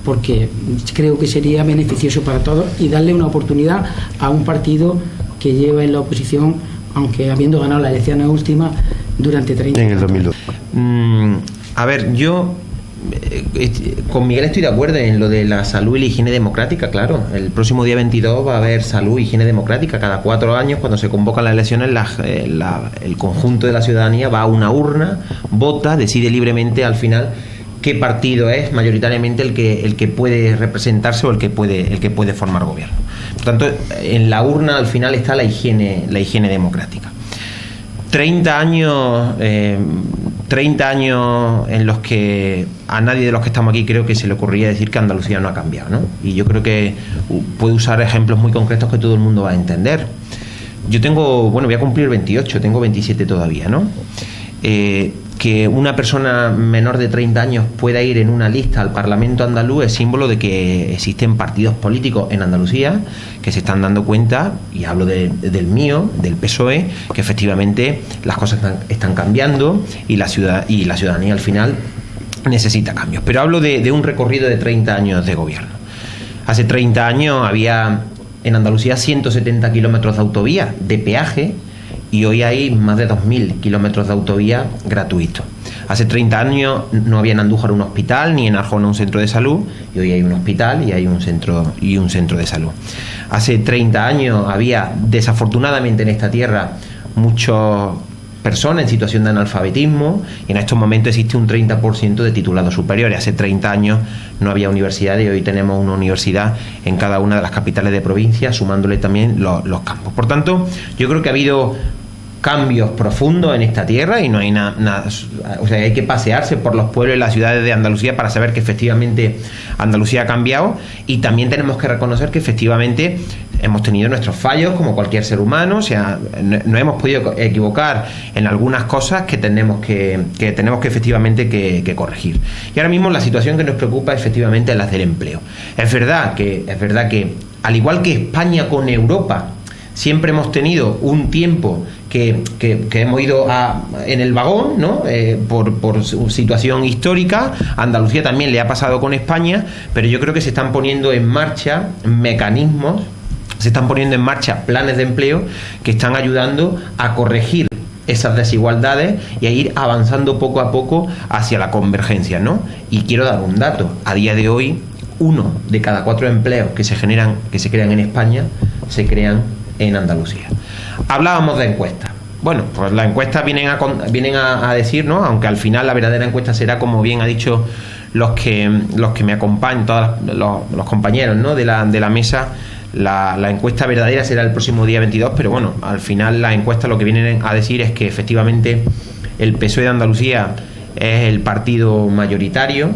porque creo que sería beneficioso para todos y darle una oportunidad a un partido que lleva en la oposición, aunque habiendo ganado las elecciones últimas durante 30 años. En el 2002. A ver, yo con Miguel estoy de acuerdo en lo de la salud y la higiene democrática, claro. El próximo día 22 va a haber salud y higiene democrática. Cada 4 años, cuando se convocan las elecciones, el conjunto de la ciudadanía va a una urna, vota, decide libremente al final qué partido es mayoritariamente el que puede representarse o el que puede formar gobierno. Por tanto, en la urna al final está la higiene democrática. 30 años en los que a nadie de los que estamos aquí creo que se le ocurriría decir que Andalucía no ha cambiado, ¿no? Y yo creo que puedo usar ejemplos muy concretos que todo el mundo va a entender. Yo voy a cumplir 28, tengo 27 todavía, ¿no? Que una persona menor de 30 años pueda ir en una lista al Parlamento andaluz es símbolo de que existen partidos políticos en Andalucía que se están dando cuenta, y hablo del mío, del PSOE, que efectivamente las cosas están cambiando y la ciudadanía al final necesita cambios. Pero hablo de un recorrido de 30 años de gobierno. Hace 30 años había en Andalucía 170 kilómetros de autovía de peaje, y hoy hay más de 2.000 kilómetros de autovía gratuitos. Hace 30 años no había en Andújar un hospital, ni en Arjona un centro de salud, y hoy hay un hospital y hay un centro de salud. Hace 30 años había, desafortunadamente en esta tierra, muchas personas en situación de analfabetismo, y en estos momentos existe un 30% de titulados superiores. Hace 30 años no había universidades y hoy tenemos una universidad en cada una de las capitales de provincia, sumándole también los campos. Por tanto, yo creo que ha habido cambios profundos en esta tierra y no hay nada, o sea, hay que pasearse por los pueblos y las ciudades de Andalucía para saber que efectivamente Andalucía ha cambiado, y también tenemos que reconocer que efectivamente hemos tenido nuestros fallos como cualquier ser humano, o sea, no hemos podido equivocar en algunas cosas que tenemos que efectivamente que corregir. Y ahora mismo la situación que nos preocupa efectivamente es la del empleo. Es verdad que al igual que España con Europa siempre hemos tenido un tiempo que hemos ido en el vagón, ¿no? Por su situación histórica. A Andalucía también le ha pasado con España, pero yo creo que se están poniendo en marcha mecanismos, se están poniendo en marcha planes de empleo que están ayudando a corregir esas desigualdades y a ir avanzando poco a poco hacia la convergencia, ¿no? Y quiero dar un dato. A día de hoy, 1 de cada 4 empleos que se crean en España se crean en Andalucía. Hablábamos de encuestas. Bueno, pues las encuestas vienen a decir, ¿no? Aunque al final la verdadera encuesta será, como bien ha dicho los que me acompañan, todos los compañeros, ¿no? de la mesa. La encuesta verdadera será el próximo día 22, pero bueno, al final las encuestas lo que vienen a decir es que efectivamente el PSOE de Andalucía es el partido mayoritario.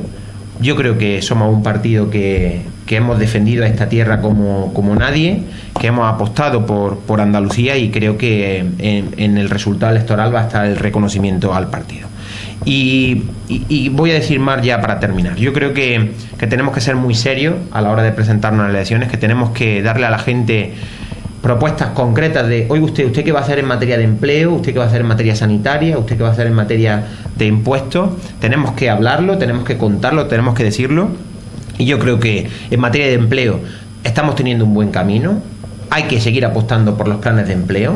Yo creo que somos un partido que hemos defendido a esta tierra como nadie, que hemos apostado por Andalucía, y creo que en el resultado electoral va a estar el reconocimiento al partido. Y voy a decir más ya para terminar. Yo creo que tenemos que ser muy serios a la hora de presentarnos a las elecciones, que tenemos que darle a la gente propuestas concretas de, oye, usted qué va a hacer en materia de empleo, usted qué va a hacer en materia sanitaria, usted qué va a hacer en materia de impuestos. Tenemos que hablarlo, tenemos que contarlo, tenemos que decirlo. Y yo creo que en materia de empleo estamos teniendo un buen camino. Hay que seguir apostando por los planes de empleo.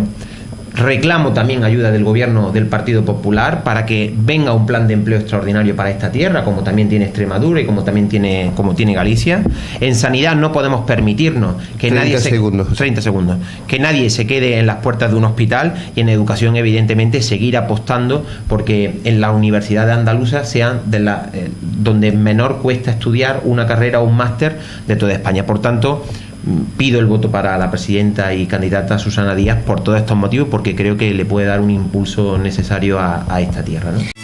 Reclamo también ayuda del gobierno del Partido Popular para que venga un plan de empleo extraordinario para esta tierra, como también tiene Extremadura y como tiene Galicia. En sanidad no podemos permitirnos que 30 segundos, que nadie se quede en las puertas de un hospital, y en educación evidentemente seguir apostando porque en las universidades andaluzas sean donde menor cuesta estudiar una carrera o un máster de toda España. Por tanto, pido el voto para la presidenta y candidata Susana Díaz por todos estos motivos, porque creo que le puede dar un impulso necesario a esta tierra, ¿no?